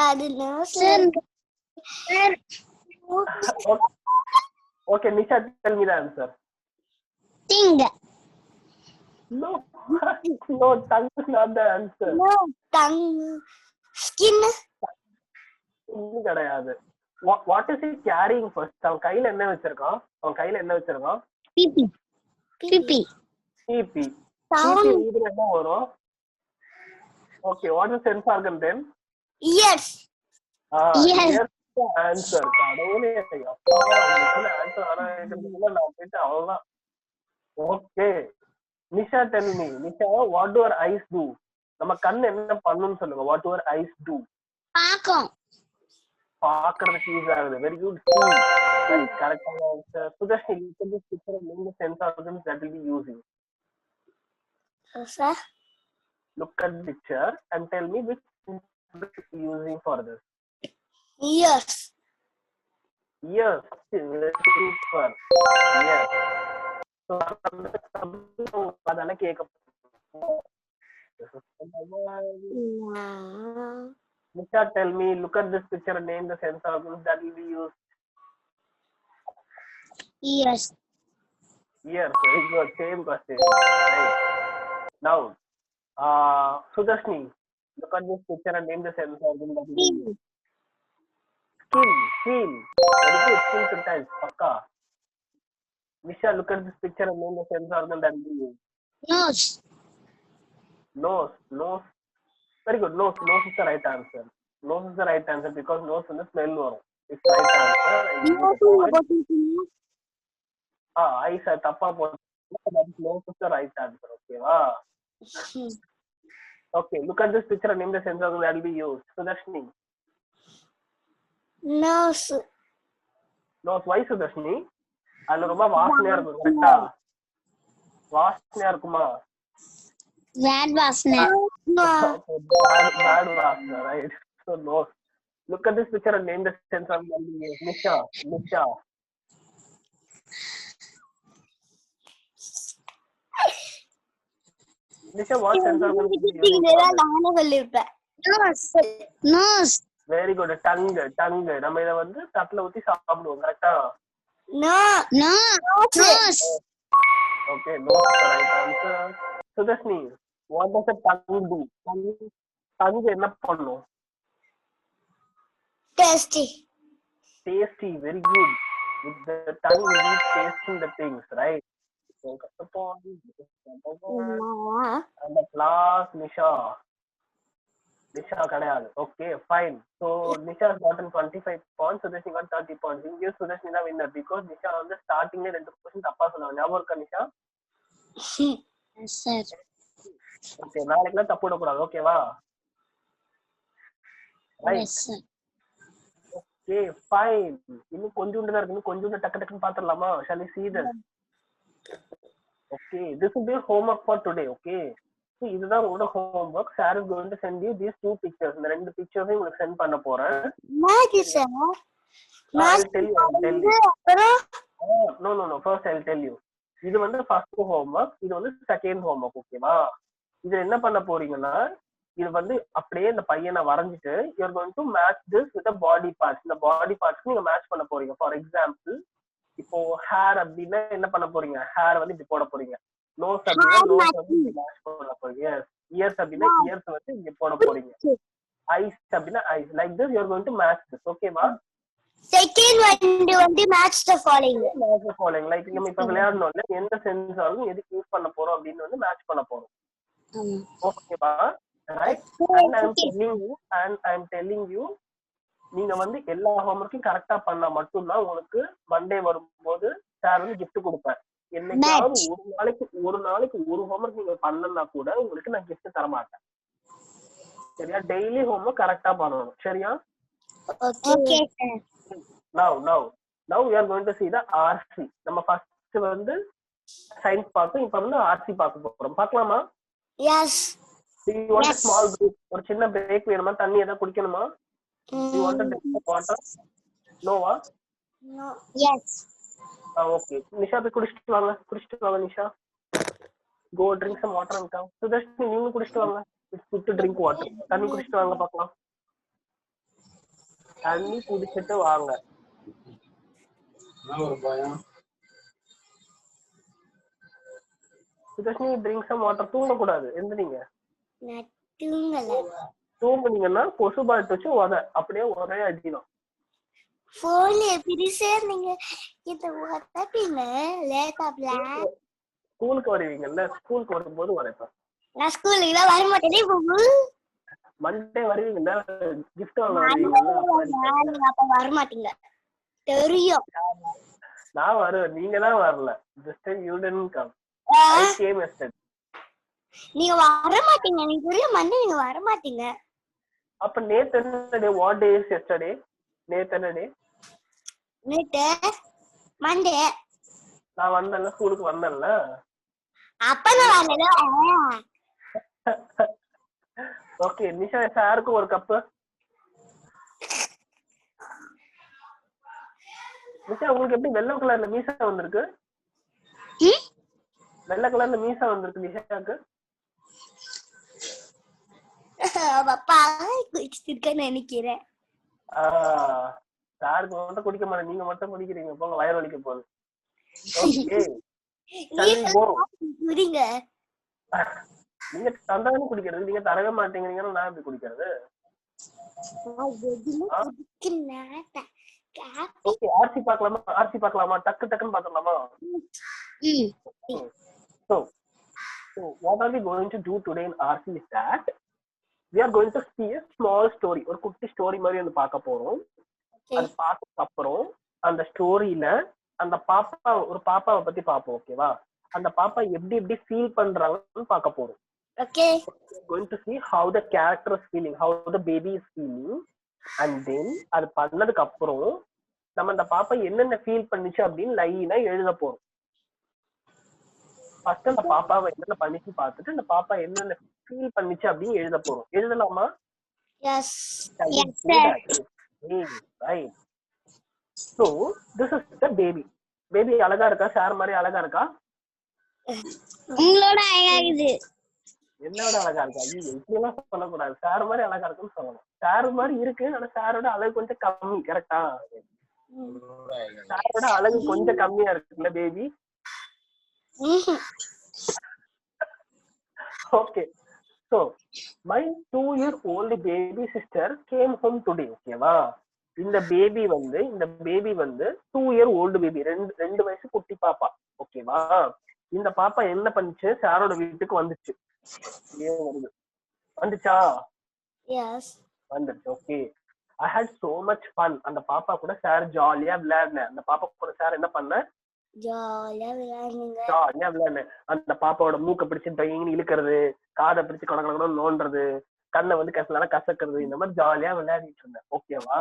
அது nose. Okay, Nisha, tell me the answer. Tongue. No, tongue is not the answer. No, tongue. Skin. இன்னும் கிடையாது. What is he carrying first? அவன் கையில என்ன வச்சிருக்கான்? Pee. பிபி. இதுல என்ன வரும்? Okay, what is sense organ then? Yes. Yes. Answer. கடவுளே, அப்பா உங்களுக்கு ஆன்சர் வரதுக்குள்ள நான் போயிட்டு அவ்வளவுதான். Okay, Nisha, tell me. Nisha, what do our eyes do? நம்ம கண் என்ன பண்ணுன்னு சொல்லுங்க. What do our eyes do? பாக்குறதுக்கு யூஸ் ஆகுது. Very good. கரெக்டான answer. Sudarshini, look at this picture and name the sense organs that will be using. Sir? Look at the picture and tell me which sense organ will be using for this. Yes. Yes, super. Yes. So அதெல்லாம் கேட்க Nisha, tell me, look at this picture and name the sense organs that will be used. Yes. Yes, very good. Same question. Right. Now, Sudashni, look at this picture and name the sense organ that will be used. Skin. Very good. Skin sometimes. Pakka. Nisha, look at this picture and name the sense organ that will be used. Nose. Nose. Very good. Nose is the right answer. Nose is the right answer because nose is the smell varum. It's right answer. Eyes are tappa podu. That is nose is the right answer. Okay, Okay, look at this picture and name the sense organ that will be used. Sudashni. Nose. Why Sudashni? அதுல ரொம்ப வாசனையா இருக்கும் கரெக்டா? வாசனையா இருக்குமா? Bad வாசனை. Bad வாசனை, right? So nose. Look at this picture and name the sense organ that will be used. Nisha. Nisha, what sense organ will be used? Nose. Very good. Tongue. நம்ம இத வந்து தட்டுல ஊத்தி சாப்பிடுவோம் கரெக்ட்டா? Nose. Okay, nose is the right answer. Sudashni, what does a tongue do? Tongue என்ன பண்ணும்? Tasty. Very good. With the tongue we need tasting the things, right? And at last, Nisha கிடையாது. Okay, fine. So Nisha has gotten 25 points. Sudashni got 30 points. In case Sudashni is winner because Nisha வந்து ஸ்டார்டிங்ல 2% தப்பா சொன்னாங்க. ஞாபகம் இருக்கா Nisha? Yes, sir. Okay, நாளைக்குலாம் தப்பு விட கூடாது. ஓகேவா? Right. Yes, sir. Okay, fine. இன்னும் கொஞ்சம் தான் இருக்கு. கொஞ்சம் டக்குன்னு பாத்துறலாமா? Shall we see this? Okay, this will be homework for today. Okay. So இதுதான் உங்களோட homework. Sir is going to send you these two pictures. இந்த ரெண்டு pictures உங்களுக்கு send பண்ண போறேன். sir. I'll tell you. No. First I'll tell you. இது வந்து first homework. இது வந்து second homework. ஓகேவா? இது என்ன பண்ண போறீங்கன்னா இது வந்து அப்படியே இந்த பையனை வரைஞ்சிட்டு you are going to match this with the body parts. இந்த body parts நீங்க மேட்ச் பண்ண போறீங்க. For example, இப்போ hair அப்படின்னா என்ன பண்ண போறீங்க? hair வந்து இப்படி போட போறீங்க. nose அப்படின்னா nose வந்து இப்படி மேட்ச் பண்ண போறீங்க. ears அப்படின்னா ears வந்து இங்க போட போறீங்க. eyes அப்படின்னா eyes. Like this you are going to match this. ஓகேவா? Second one வந்து match the following. Like நம்ம இப்ப விளையாடணும்ல எந்த சென்ஸ் ஆகும் எதுக்கு யூஸ் பண்ண போறோம் அப்படின்னு வந்து மேட்ச் பண்ண போறோம். ஓகேவா? Right? And I'm telling you நீங்க வந்து எல்லா ஹோம்வொர்க்கையும் கரெக்டா பண்ணா மட்டும்தான் உங்களுக்கு மண்டே வரும்போது சார் வந்து gift கொடுப்பேன். என்னைக்காவது ஒரு நாளைக்கு ஒரு ஹோம்வொர்க் நீங்க பண்ணலன்னா கூட உங்களுக்கு நான் gift தர மாட்டேன். சரியா? டெய்லி ஹோம்வொர்க் கரெக்டா பண்ணணும். சரியா? Okay, sir. Now we are going to see the RC. நம்ம ஃபர்ஸ்ட் வந்து சயின்ஸ் பார்த்தோம். இப்போ வந்து RC பார்க்க போறோம். பார்க்கலாமா? Yes. Do you want a small break? ஒரு சின்ன பிரேக் வேணுமா? தண்ணி ஏதாவது குடிக்கணுமா? Do you want to drink water? No. Yes. Okay. Nisha போய் குடிச்சிட்டு வாங்க Nisha. Go drink some water and come. Sudashni நீங்க குடிச்சிட்டு வாங்க. It's good to drink water. தண்ணி குடிச்சிட்டு வாங்க பார்க்கலாம். தண்ணி குடிச்சிட்டு வாங்க. Sudashni drink some water. தூங்க கூடாது. எந்திரீங்க. தூங்குனீங்கன்னா கொசு பாட்டு வச்சு அப்படியே ஒரே அடிக்கும். போன்ல எப்படி சார் நீங்க இத உடைப்பீங்க லேப்டாப்ல? ஸ்கூலுக்கு வருவீங்கல்ல, ஸ்கூலுக்கு வரும்போது உடைப்பேன். நான் ஸ்கூலுக்கு வர மாட்டேனே பாபு. மண்டே வருவீங்கல்ல, gift வாங்க வருவீங்கல்ல, அப்ப வர மாட்டீங்க தெரியும். நான் வருவேன், நீங்க தான் வரல. This time you didn't come. I came yesterday. நீங்க வர மாட்டீங்க, நீங்க தெரியும் மண்டே நீங்க வர மாட்டீங்க. அப்ப நேத்து என்ன டே? What day is yesterday? நேத்து என்ன டே? நேத்து மண்டே. நான் வந்தேன்ல, ஸ்கூலுக்கு வந்தேன்ல. அப்ப நான் வரல. ஓகே, நிஷா சாருக்கு ஒரு கப். நிஷா உங்களுக்கு எப்படி வெள்ளை கலர்ல மீசா வந்திருக்கு? வெள்ளை கலர்ல மீசா வந்திருக்கு நிஷாக்கு. அப்பா குடிச்சிருக்கேன்னு நினைக்கிறேன். சாருக்கு மட்டும் குடிக்க மாட்டேன், நீங்க மட்டும் குடிக்கிறீங்க. போங்க, வயிறு வலிக்க போகுது. ஓகே, குடிங்க. நீங்க தந்தாலும் குடிக்கிறது, நீங்க தரவே மாட்டேங்கிறீங்கன்னா நான் எப்படி குடிக்கிறது? ஓகே, ஆர்சி பார்க்கலாமா? ஆர்சி பார்க்கலாமா? டக்கு டக்குன்னு பார்க்கலாமா? So what are we going to do today in RC is that we are going to see a small story. ஒரு குட்டி ஸ்டோரி மாதிரி வந்து பார்க்க போறோம். அது பார்த்ததுக்கு அப்புறம் அந்த ஸ்டோரியில அந்த பாப்பா, ஒரு பாப்பாவை பத்தி பார்ப்போம். ஓகேவா? அந்த பாப்பா எப்படி எப்படி ஃபீல் பண்றாங்கன்னு பார்க்க போறோம். Okay. We are going to see how the character is feeling, how the baby is feeling, and then அது பண்ணதுக்கு அப்புறம் நம்ம அந்த பாப்பா என்னென்ன ஃபீல் பண்ணுச்சு அப்படின்னு லைனா எழுத போறோம். ஃபர்ஸ்ட் அந்த பாப்பாவை என்னென்ன பண்ணிச்சு பார்த்துட்டு அந்த பாப்பா என்னென்ன ஃபீல் பண்ணிச்சு அப்படின்னு எழுத போறோம். எழுதலாமா? Yes. Yes, sir. Right. So this is the baby. Baby அழகா இருக்கா? சார் மாதிரி அழகா இருக்கா? உங்களோட அழகா இருக்குது. என்னோட அழகா இருக்கா? இப்படியெல்லாம் சொல்லக்கூடாது. சார் மாதிரி அழகா இருக்குன்னு சொல்லணும். சார் மாதிரி இருக்கு, ஆனா சாரோட அழகு கொஞ்சம் கம்மி. கரெக்டா? சாரோட அழகு கொஞ்சம் கம்மியா இருக்குல்ல baby? Okay. So my 2-year-old baby sister came home today. ஓகேவா? இந்த பேபி வந்து 2-year-old பேபி, 2 வயசு குட்டி பாப்பா. ஓகேவா? இந்த பாப்பா என்ன பண்ணுச்சு? சாரோட வீட்டுக்கு வந்துச்சு. வந்துச்சா? Yes. வந்துச்சு. Okay. I had so much fun. அந்த பாப்பா கூட சார் ஜாலியா விளையாடினேன். அந்த பாப்பா கூட சார் என்ன பண்ண? ஜாலியா விளையாடுங்க. ஜாலியா விளையாடினேன். அந்த பாப்பாவோட மூக்க பிடிச்சு ட்ரைன்னு இழுக்கிறது, காதை பிடிச்சு கடகடகட நோண்டுறது, கண்ணை வந்து கசக்கிறது, இந்த மாதிரி ஜாலியா விளையாடிட்டு இருந்தேன். ஓகேவா?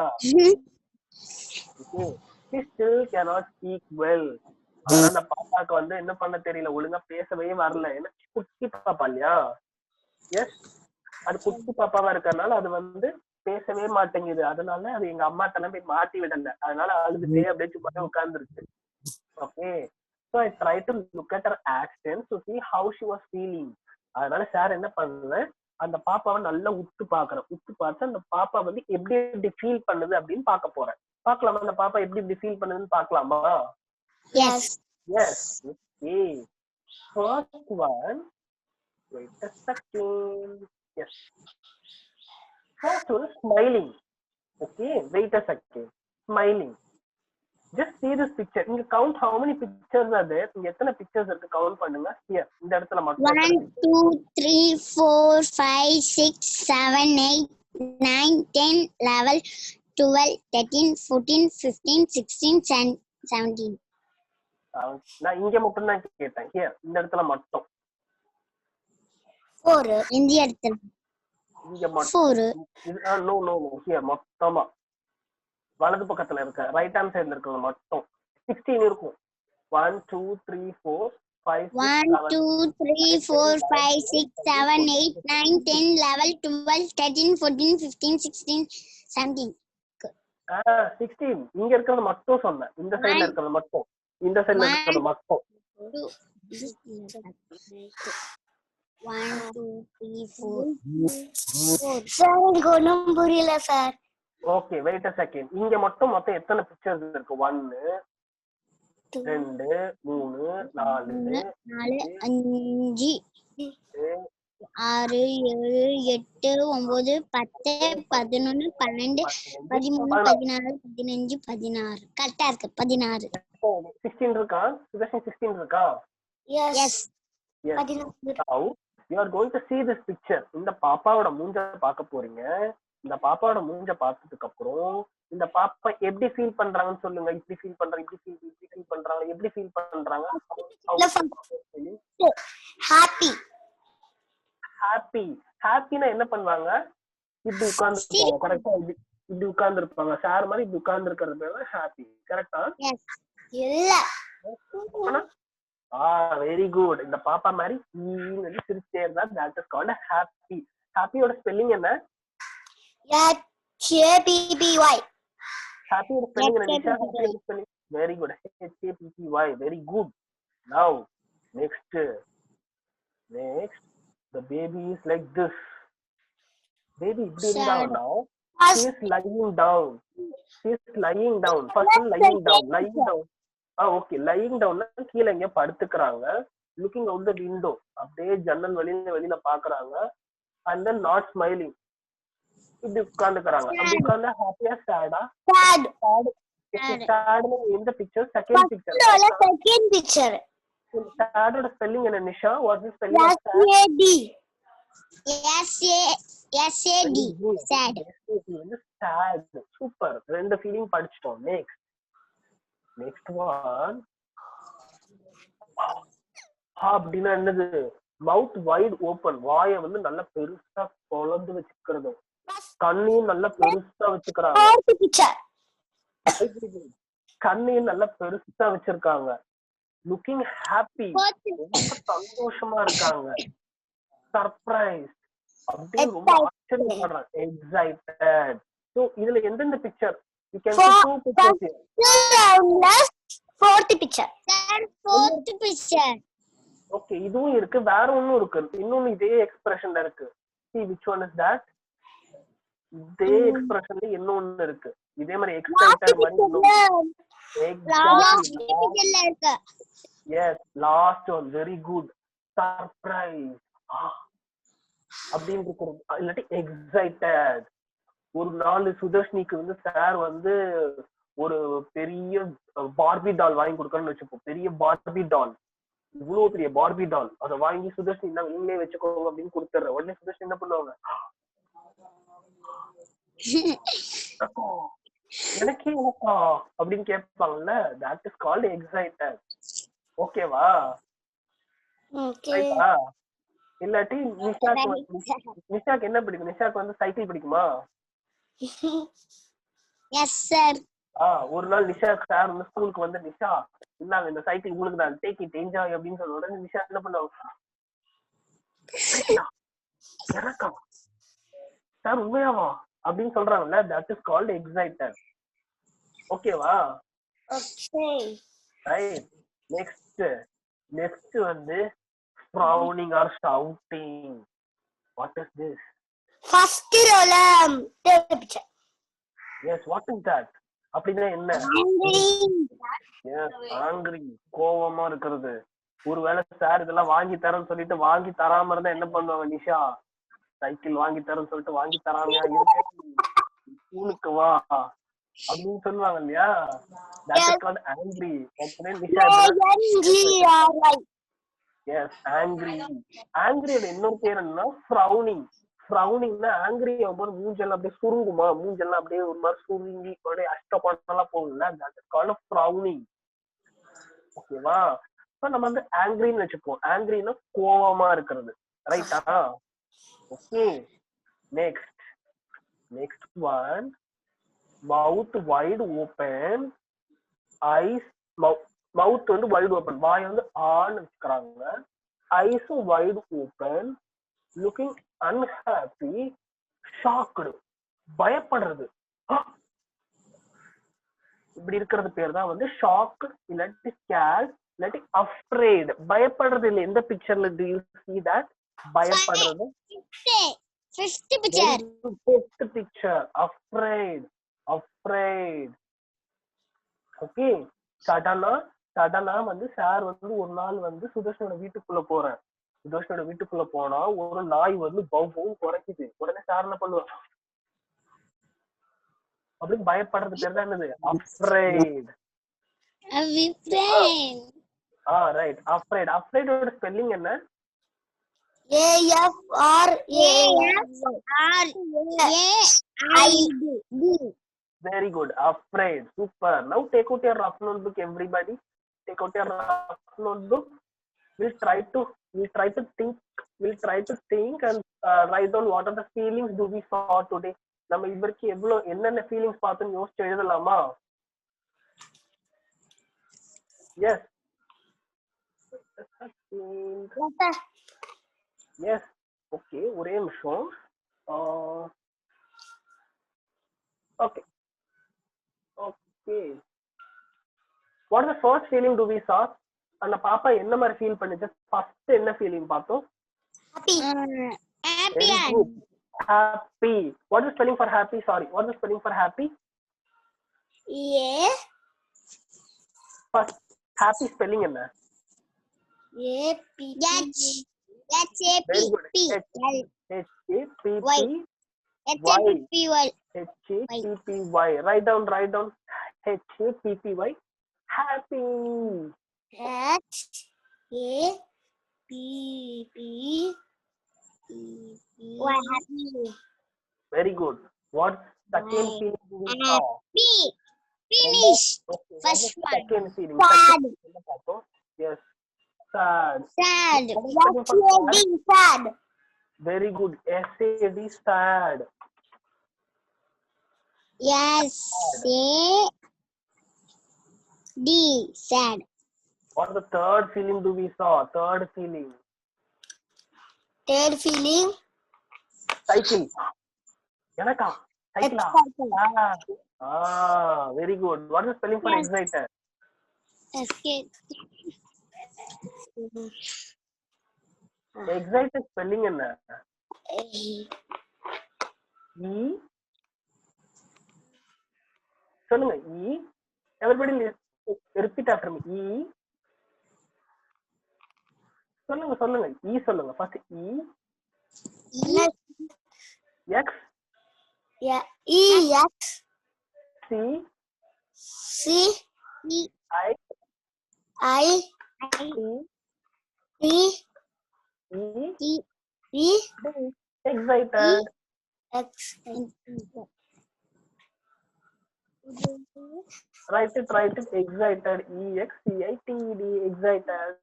She still cannot speak well. ஆனா அந்த பாப்பாக்கு வந்து என்ன பண்ண தெரியல, ஒழுங்கா பேசவே வரல. ஏன்னா குட்டி பாப்பா இல்லையா? எஸ், அது குட்டி பாப்பாவா இருக்கறனால அது வந்து பேசவே மாட்டேங்குது. அதனால அது எங்க அம்மாட்டெல்லாம் போய் மாட்டி விடல. அதனால அழுதுட்டே அப்படியே சும்மா உட்கார்ந்துருக்கு. Okay. So I tried to look at her accent to see how she was feeling. அதனால சார் என்ன பண்ணேன், அந்த பாப்பாவை நல்லா உத்து பாக்குறேன். உத்து பார்த்து அந்த பாப்பா வந்து எப்படி எப்படி ஃபீல் பண்ணுது அப்படின்னு பார்க்க போறேன். பார்க்கலாமா? அந்த பாப்பா எப்படி எப்படி ஃபீல் பண்ணுதுன்னு பார்க்கலாமா? Yes. Yes. Okay. First one. Wait a second. Yes. First one is smiling. Okay. Wait a second. Smiling. Just see this picture. You count how many pictures are there. இங்க எத்தனை pictures இருக்கு count பண்ணுங்க. Here இந்த இடத்துல மட்டும் 1 2 3 4 5 6 7 8 9 10 11 12 13 14 15 16 17. நான் இங்க மட்டும் தான் கேட்டேன். Here இந்த இடத்துல மட்டும் 4. இந்த இடத்துல இங்க மட்டும் 4. No no no. Here மொத்தமா வலது பக்கத்துல இருக்க ரைட் ஹேண்ட் சைடுல இருக்கிறது மட்டும் 16 இருக்கும். 1 2 3 4 5 1 2 3 4 5 6 7 8 9 10 11 12 13 14 15 16 17. 16 இங்க இருக்கிறது மட்டும் சொன்னேன். இந்த சைடுல இருக்கிறது மட்டும், இந்த சைடுல இருக்கிறது மட்டும். 1 2 3 4. சார் எனக்கு ஒண்ணும் புரியல sir. Okay, wait a second. இங்க மட்டும் மொத்தம் எத்தனை பிக்சர்ஸ் இருக்கு? 1 2 3 4 4 5 6 7 8 9 10 11 12 13 14 15 16. கரெக்டா இருக்கு. 16. 16 இருக்கா? சுதர்ஷன் 16 இருக்கா? Yes. Yes. Yes. Now you are going to see this picture. இந்த பாப்பாவோட மூஞ்ச பார்க்க போறீங்க. இந்த பாப்பாவோட மூஞ்ச பார்த்ததுக்கு அப்புறம் இந்த பாப்பா எப்படி ஃபீல் பண்றாங்கன்னு சொல்லுங்க. இப்படி ஃபீல் பண்றாங்க, இப்படி ஃபீல் பண்றாங்க, எப்படி ஃபீல் பண்றாங்க? ஹாப்பி. ஹாப்பி. ஹாப்பினா என்ன பண்ணுவாங்க? இப்படி உட்கார்ந்துருப்பாங்க. கரெக்டா? இப்படி உட்கார்ந்துருப்பாங்க. சார் மாதிரி இப்படி உட்கார்ந்து இருக்கிறது பேர் ஹாப்பி. கரெக்டா? இல்ல. Very good. இந்த பாப்பா மாதிரி சிரிச்சே இருந்தா that is called happy. ஹாப்பியோட ஸ்பெல்லிங் என்ன? HAPPY. ஹாப்பியோட ஸ்பெல்லிங் என்ன? Very good. HAPPY. Very good. Now, next, the baby is like this. Baby, Sad. now. She First, is lying down. She is lying down. First one lying down. Lying down. Okay. Lying down. கீழ எங்க படுத்துக்கறாங்க. Looking out the window. அப்படியே ஜன்னல் வெளியில பாக்குறாங்க. And then not smiling. இப்படி உட்கார்ந்துக்கறாங்க. அப்படி உட்கார்ந்தா ஹாப்பியா சேடா? sad. Sad in the picture. Second picture. Second picture. Sad ஓட spelling என்ன Nisha? What is spelling of sad? SAD. Sad. Sad. Super. ரெண்டு feeling படிச்சிட்டோம். Next one. அப்படின்னா என்னது? Mouth wide open. வாயை வந்து நல்லா பெருசா பொளந்து வச்சுக்கிறது. கண்ணையும் நல்லா பெருசா வச்சுக்கிறாங்க. Fourth picture. கண்ணையும் நல்லா பெருசா வச்சிருக்காங்க. Looking happy. ரொம்ப சந்தோஷமா இருக்காங்க. Surprise. அப்படியே ரொம்ப ஆச்சரியப்படுறாங்க. Excited. So இதுல எந்தெந்த picture? You can see two pictures here. Fourth picture. Fourth picture. Okay, இதுவும் இருக்கு, வேற ஒண்ணும் இருக்கு. இன்னொன்னு இதே எக்ஸ்பிரஷன்ல இருக்கு. See which one is that? இதே எக்ஸ்பிரஷன்ல இன்னொன்னு இருக்கு. இதே மாதிரி எக்ஸைட்டட் மாதிரி Last picture இருக்கு. Yes, last one. Very good. Surprise. அப்படின்னு இருக்கிறது. இல்லாட்டி எக்ஸைட்டட். ஒரு நாள் சுதர்ஷினிக்கு வந்து சார் வந்து ஒரு பெரிய பார்பி டால் வாங்கி கொடுக்கணும்னு வச்சுப்போம். பெரிய பார்பி டால், இவ்வளவு பெரிய பார்பி டால். அதை வாங்கி சுதர்ஷினி தான் நீங்களே வச்சுக்கோங்க அப்படின்னு கொடுத்துட்றேன். உடனே சுதர்ஷினி என்ன பண்ணுவாங்க? எனக்கா அப்படின்னு கேட்பாங்கல்ல. That is called excited. ஓகேவா? இல்லாட்டி நிஷாக்கு என்ன பிடிக்கும்? நிஷாக்கு வந்து சைக்கிள் பிடிக்குமா? Yes sir. ஒரு நாள் நிஷா சார் வந்து ஸ்கூலுக்கு வந்து, நிஷா இந்தாங்க இந்த சைக்கிள் உங்களுக்கு தான், டேக் இட் என்ஜாய் அப்படின்னு சொன்ன உடனே நிஷா என்ன பண்ணுவாங்க? எனக்கா சார் உண்மையாவா அப்படின்னு சொல்றாங்கல்ல. That is called excited. ஓகேவா? ரைட். நெக்ஸ்ட் வந்து frowning or shouting. What is this? First row third picture. Yes, what is that? அப்படின்னா என்ன? Yes, angry. கோவமா இருக்கிறது. ஒருவேளை சார் இதெல்லாம் வாங்கி தரேன்னு சொல்லிட்டு வாங்கி தராம இருந்தா என்ன பண்ணுவாங்க நிஷா? சைக்கிள் வாங்கி தரேன்னு சொல்லிட்டு வாங்கி தராமையா இருக்கு, ஸ்கூலுக்கு வா அப்படின்னு சொல்லுவாங்க இல்லையா? That is called angry. Nisha Yes, angry. Angry இன்னொரு பேர் என்னன்னா frowning. Frowningனா angry ஆகும்போது மூஞ்செல்லாம் அப்படியே சுருங்குமா, மூஞ்செல்லாம் அப்படியே ஒரு மாதிரி சுருங்கி அப்படியே அஷ்டப்பட்டெல்லாம் போகும்ல. that is called frowning. ஓகேவா? இப்ப நம்ம வந்து angryன்னு வச்சுப்போம். angryனா கோவமா இருக்கிறது. ரைட்டா? Okay. next one. mouth wide open. eyes mouth வந்து வைட் ஓபன், வாய் வந்து ஆன்னு வச்சுக்கிறாங்க. ஐஸும் wide open. Looking unhappy. Shocked, பயப்படுறது. இப்படி இருக்கிறது பேர் தான் வந்து ஷாக், இல்லாட்டி ஸ்கேர், இல்லாட்டி அஃப்ரேட். பயப்படுறது இல்ல. எந்த பிக்சர்ல do you see that? பயப்படுறது. Fifth picture. Fifth picture. Afraid. Okay. சடனா வந்து சார் வந்து ஒரு நாள் வந்து சுதர்ஷனோட வீட்டுக்குள்ள போறேன். சுதர்ஷனோட வீட்டுக்குள்ள போனா ஒரு நாய் வந்து பௌவும் குறைக்குது. உடனே சார் என்ன பண்ணுவாங்க? அப்படின்னு பயப்படுறது பேர் தான் என்னது? அஃப்ரைட். ரைட். அஃப்ரைடோட ஸ்பெல்லிங் என்ன? AFRAID. Very good. Afraid. Super. Now take out your rough notebook, everybody. Take out your rough notebook. We'll try to think and write down what are the feelings do we saw today. நம்ம இவருக்கு எவ்வளவு என்னென்ன ஃபீலிங்ஸ் பார்த்தோன்னு யோசிச்சு எழுதலாமா? S S. ஓகே, ஒரே நிமிஷம். Okay. What is the first feeling do we saw? அந்த பாப்பா என்ன மாதிரி ஃபீல் பண்ணுச்சு? ஃபர்ஸ்ட் என்ன ஃபீலிங் பார்த்தோம்? Happy. Happy. Very good. Happy. What is the spelling for happy? Sorry. What is the spelling for happy? A. First, happy spelling என்ன? A P. H. H A P Very good. P. H A P Y. P H A P P Y. H A P P Y. Write down. H A P P Y. Happy. H A P P Y. Happy. Very good. What second Y. feeling do we saw? P. Finish. Okay. First What is the one. second feeling? Sad. என்ன பார்த்தோம்? Yes. Sad. Sad. What is the spelling for sad? S-A-D. Sad. Very good. S-A-D. Sad. S A D. Sad. What is the third feeling do we saw? Third feeling. Third feeling. Cycle. எனக்கா? Cycle. Excited. Very good. What is the spelling for Yes. excited? Escape. Excited spelling என்ன? E. சொல்லுங்க. E. Everybody repeat after me. E. சொல்லுங்க. E சொல்லுங்க. First E. X. Yeah. E X C. C E. I. I T. E E. E. E Excited. X. Write it. Excited. E-X-C-I-T-E-D. Excited.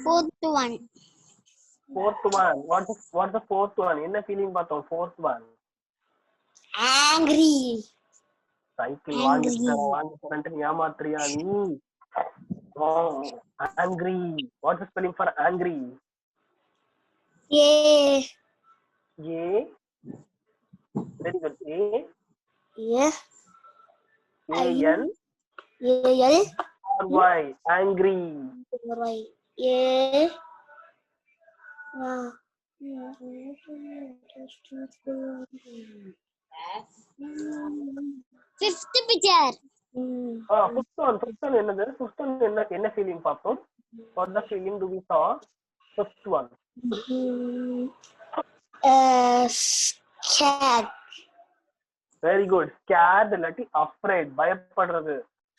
Fourth one. Fourth one. What's the fourth one? என்ன feeling பார்த்தோம்? Fourth one. Angry. Cycle வாங்கி தரேன் ஏமாத்துறியா நீ? Angry. What's the spelling for angry? A A. Very good. A. A A-N. A L or Y. Angry. Y A Fifth picture. Fifth one என்னது? Fifth one என்ன feeling பார்த்தோம்? What the feeling do we saw? Fifth one. Scared. Very good. Scared இல்லாட்டி afraid. பயப்படுறது.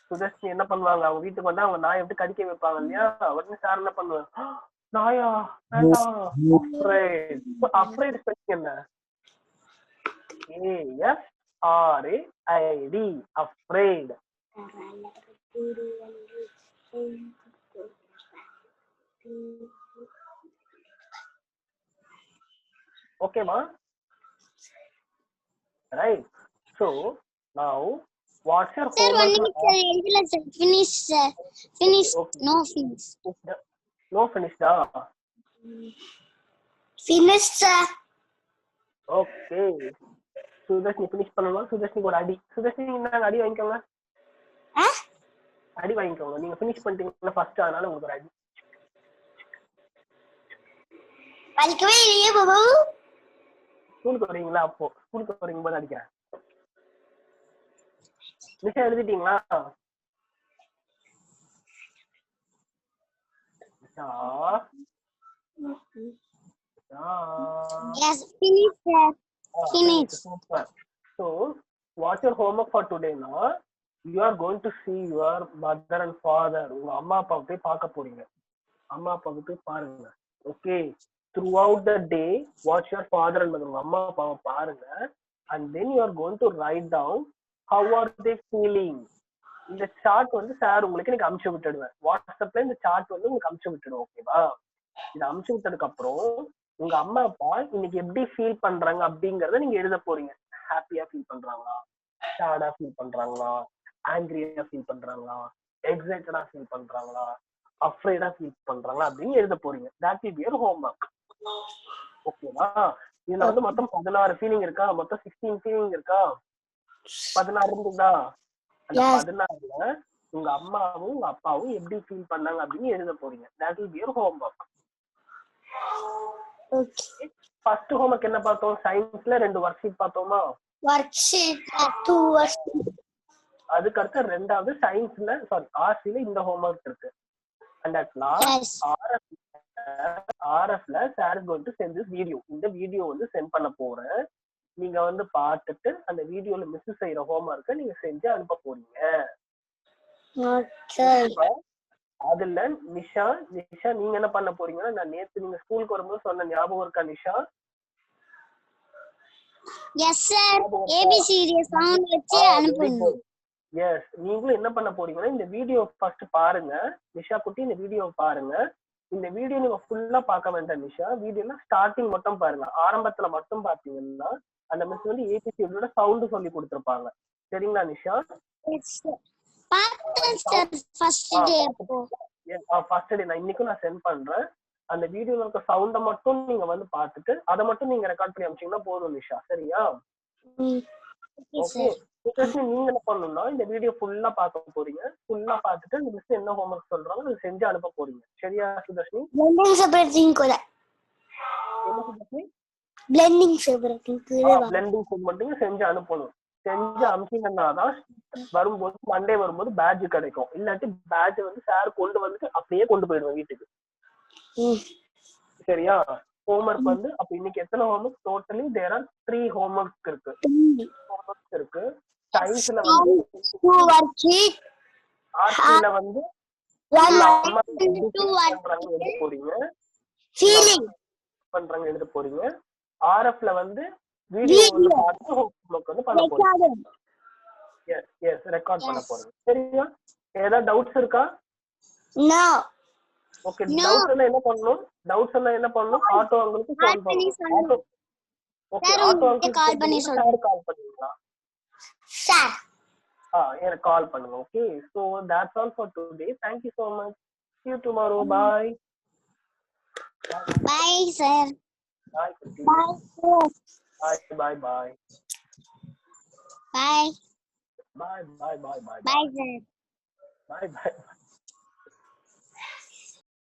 சுதர்ஷினி என்ன பண்ணுவாங்க? அவங்க வீட்டுக்கு வந்தா அவங்க நாயை எப்படி கடிக்க வைப்பாங்க இல்லையா? உடனே சார் என்ன பண்ணுவாங்க? நாயா வேண்டாம். Afraid. Afraid spelling என்ன? A-F-R-A-I-D. Afraid. Okay, ma? Right. So, now, what's your Sir, one homework? minute, sir. Finish, sir. Finish. Okay. No finish. No finished. Finished, sir. Okay. Sudharshini finish பண்ணணும். சுதர்ஷினிக்கு ஒரு அடி. சுதர்ஷினி இந்தாங்க அடி வாங்கிக்கோங்க. அடி வாங்கிக்கோங்க. நீங்க finish பண்ணிட்டீங்களா ஃபர்ஸ்ட், அதனால உங்களுக்கு ஒரு அடி. படிக்கவே இல்லையே பாபு. ஸ்கூலுக்கு வரீங்களா? அப்போ ஸ்கூலுக்கு வரீங்க போது அடிக்கிறேன். Nisha எழுதிட்டீங்களா? Yes, finish, sir. Finish. Super. So, what's your homework for today? Now, you are going to see your mother and father. உங்க அம்மா அப்பாவை போய் பார்க்க போறீங்க. அம்மா அப்பாவை போய் பாருங்க. Okay. Throughout the day, watch your father and mother. உங்க அம்மா அப்பாவை பாருங்க. And then you are going to write down how are they feeling. இந்த சார்ட் வந்து சார் உங்களுக்கு எனக்கு அனுப்பிச்சு விட்டுடுவேன். வாட்ஸ்அப்ல இந்த சார்ட் வந்து உங்களுக்கு அனுப்பிச்சு விட்டுடுவோம். ஓகேவா? இதை அனுப்பிச்சு விட்டதுக்கு அப்புறம் உங்க அம்மா அப்பா இன்னைக்கு எப்படி ஃபீல் பண்றாங்க அப்படிங்கறத நீங்க எழுத போறீங்க. ஹாப்பியா ஃபீல் பண்றாங்களா, சேடா ஃபீல் பண்றாங்களா, ஆங்கிரியா ஃபீல் பண்றாங்களா, எக்ஸைட்டடா ஃபீல் பண்றாங்களா, அஃப்ரைடா ஃபீல் பண்றாங்களா அப்படின்னு எழுத போறீங்க. That will be your homework. ஓகேவா? இதுல வந்து மொத்தம் 16 ஃபீலிங் இருக்கா, மொத்தம் 16 ஃபீலிங் இருக்கா, 16 இருந்துதா? அந்த 16ல உங்க அம்மாவும் உங்க அப்பாவும் எப்படி ஃபீல் பண்ணாங்க அப்படின்னு எழுத போறீங்க. That will be your homework. Okay. First homework என்ன பார்த்தோம்? சயின்ஸ்ல 2 ஒர்க் ஷீட் பார்த்தோமா? Worksheet 2 work. அதுக்கு அடுத்து ரெண்டாவது சயின்ஸ்ல ஆர்சில இந்த ஹோம்வொர்க் இருக்கு. அண்ட் அட் லாஸ்ட் ஆர்எஃப்ல sir is going to send this video. இந்த வீடியோ வந்து சென்ட் பண்ண போறேன். நீங்க வந்து பார்த்துட்டு அந்த வீடியோல மிஸ் செய்யற ஹோம்வொர்க்கை நீங்க செஞ்சு அனுப்ப போறீங்க. அதுல நிஷா நீங்க என்ன பண்ண போறீங்கன்னா, நான் நேத்து நீங்க ஸ்கூலுக்கு வரும்போது சொன்ன ஞாபகம் இருக்கா Nisha? Yes sir. ABCD sound வச்சு அனுப்புங்க. எஸ், நீங்களும் என்ன பண்ண போறீங்கன்னா இந்த வீடியோ ஃபர்ஸ்ட் பாருங்க நிஷா குட்டி. இந்த வீடியோ பாருங்க. இந்த வீடியோ நீங்க ஃபுல்லா பார்க்க வேண்டாம் நிஷா. வீடியோல ஸ்டார்டிங் மட்டும் பாருங்க. ஆரம்பத்துல மட்டும் பாத்தீங்கன்னா அந்த மிஸ் வந்து ஏபிசியோட சவுண்ட் சொல்லி கொடுத்திருப்பாங்க. சரிங்களா நிஷா? ஃபர்ஸ்ட் டே நான் இன்னைக்கும் நான் சென்ட் பண்றேன். அந்த வீடியோல இருக்க சவுண்ட மட்டும் நீங்க வந்து பார்த்துட்டு அதை மட்டும் நீங்க ரெக்கார்ட் பண்ணி அனுப்பிச்சீங்கன்னா போதும் நிஷா. சரியா? ஓகே. நீங்க என்ன பண்ணணும்னா இந்த வீடியோ ஃபுல்லா பார்க்க போறீங்க. ஃபுல்லா பார்த்துட்டு இந்த மிஸ் என்ன ஹோம்வொர்க் சொல்றாங்க அதை செஞ்சு அனுப்ப போறீங்க. சரியா சுதர்ஷினி? பிளெண்டிங் செப்பரேட்டிங் கூட. என்ன சுதர்ஷினி? பிளெண்டிங் செப்பரேட்டிங் மட்டும் செஞ்சு அனுப்பணும். செஞ்சு அனுப்பிங்கன்னா தான் வரும்போது மண்டே வரும்போது பேட்ஜ் கிடைக்கும். இல்லாட்டி பேட்ஜ் வந்து சார் கொண்டு வந்துட்டு அப்படியே கொண்டு போயிடுவேன் வீட்டுக்கு. சரியா? ஹோம்வொர்க் வந்து அப்ப இன்னைக்கு எத்தனை homework? Totally there are 3 homework இருக்கு. சயின்ஸ்ல வந்து 2 ஒர்க் ஷீட், ஆர்ட்ஸ்ல வந்து 2 எழுத போறீங்க. ஃபீலிங் பண்றாங்க எழுத போறீங்க. ஆர்எஃப்ல வந்து வீடியோ வந்து பார்த்து ஹோம்வொர்க் வந்து பண்ண போறீங்க. எஸ் ரெக்கார்ட் பண்ண போறீங்க. சரியா? ஏதாவது டவுட்ஸ் இருக்கா? நோ. ஓகே. டவுட்ஸ் எல்லாம் என்ன பண்ணனும்? ஆட்டோ உங்களுக்கு கால் பண்ணனும். ஓகே. ஆட்டோ உங்களுக்கு கால் பண்ணுவீங்களா? சார் எனக்கு கால் பண்ணுங்க. Okay. So that's all for today. Thank you so much. See you tomorrow. Bye. Bye sir. Bye. bye. Bye. Bye. Bye. Bye. Bye. Bye. Bye. Bye sir. Bye. Bye.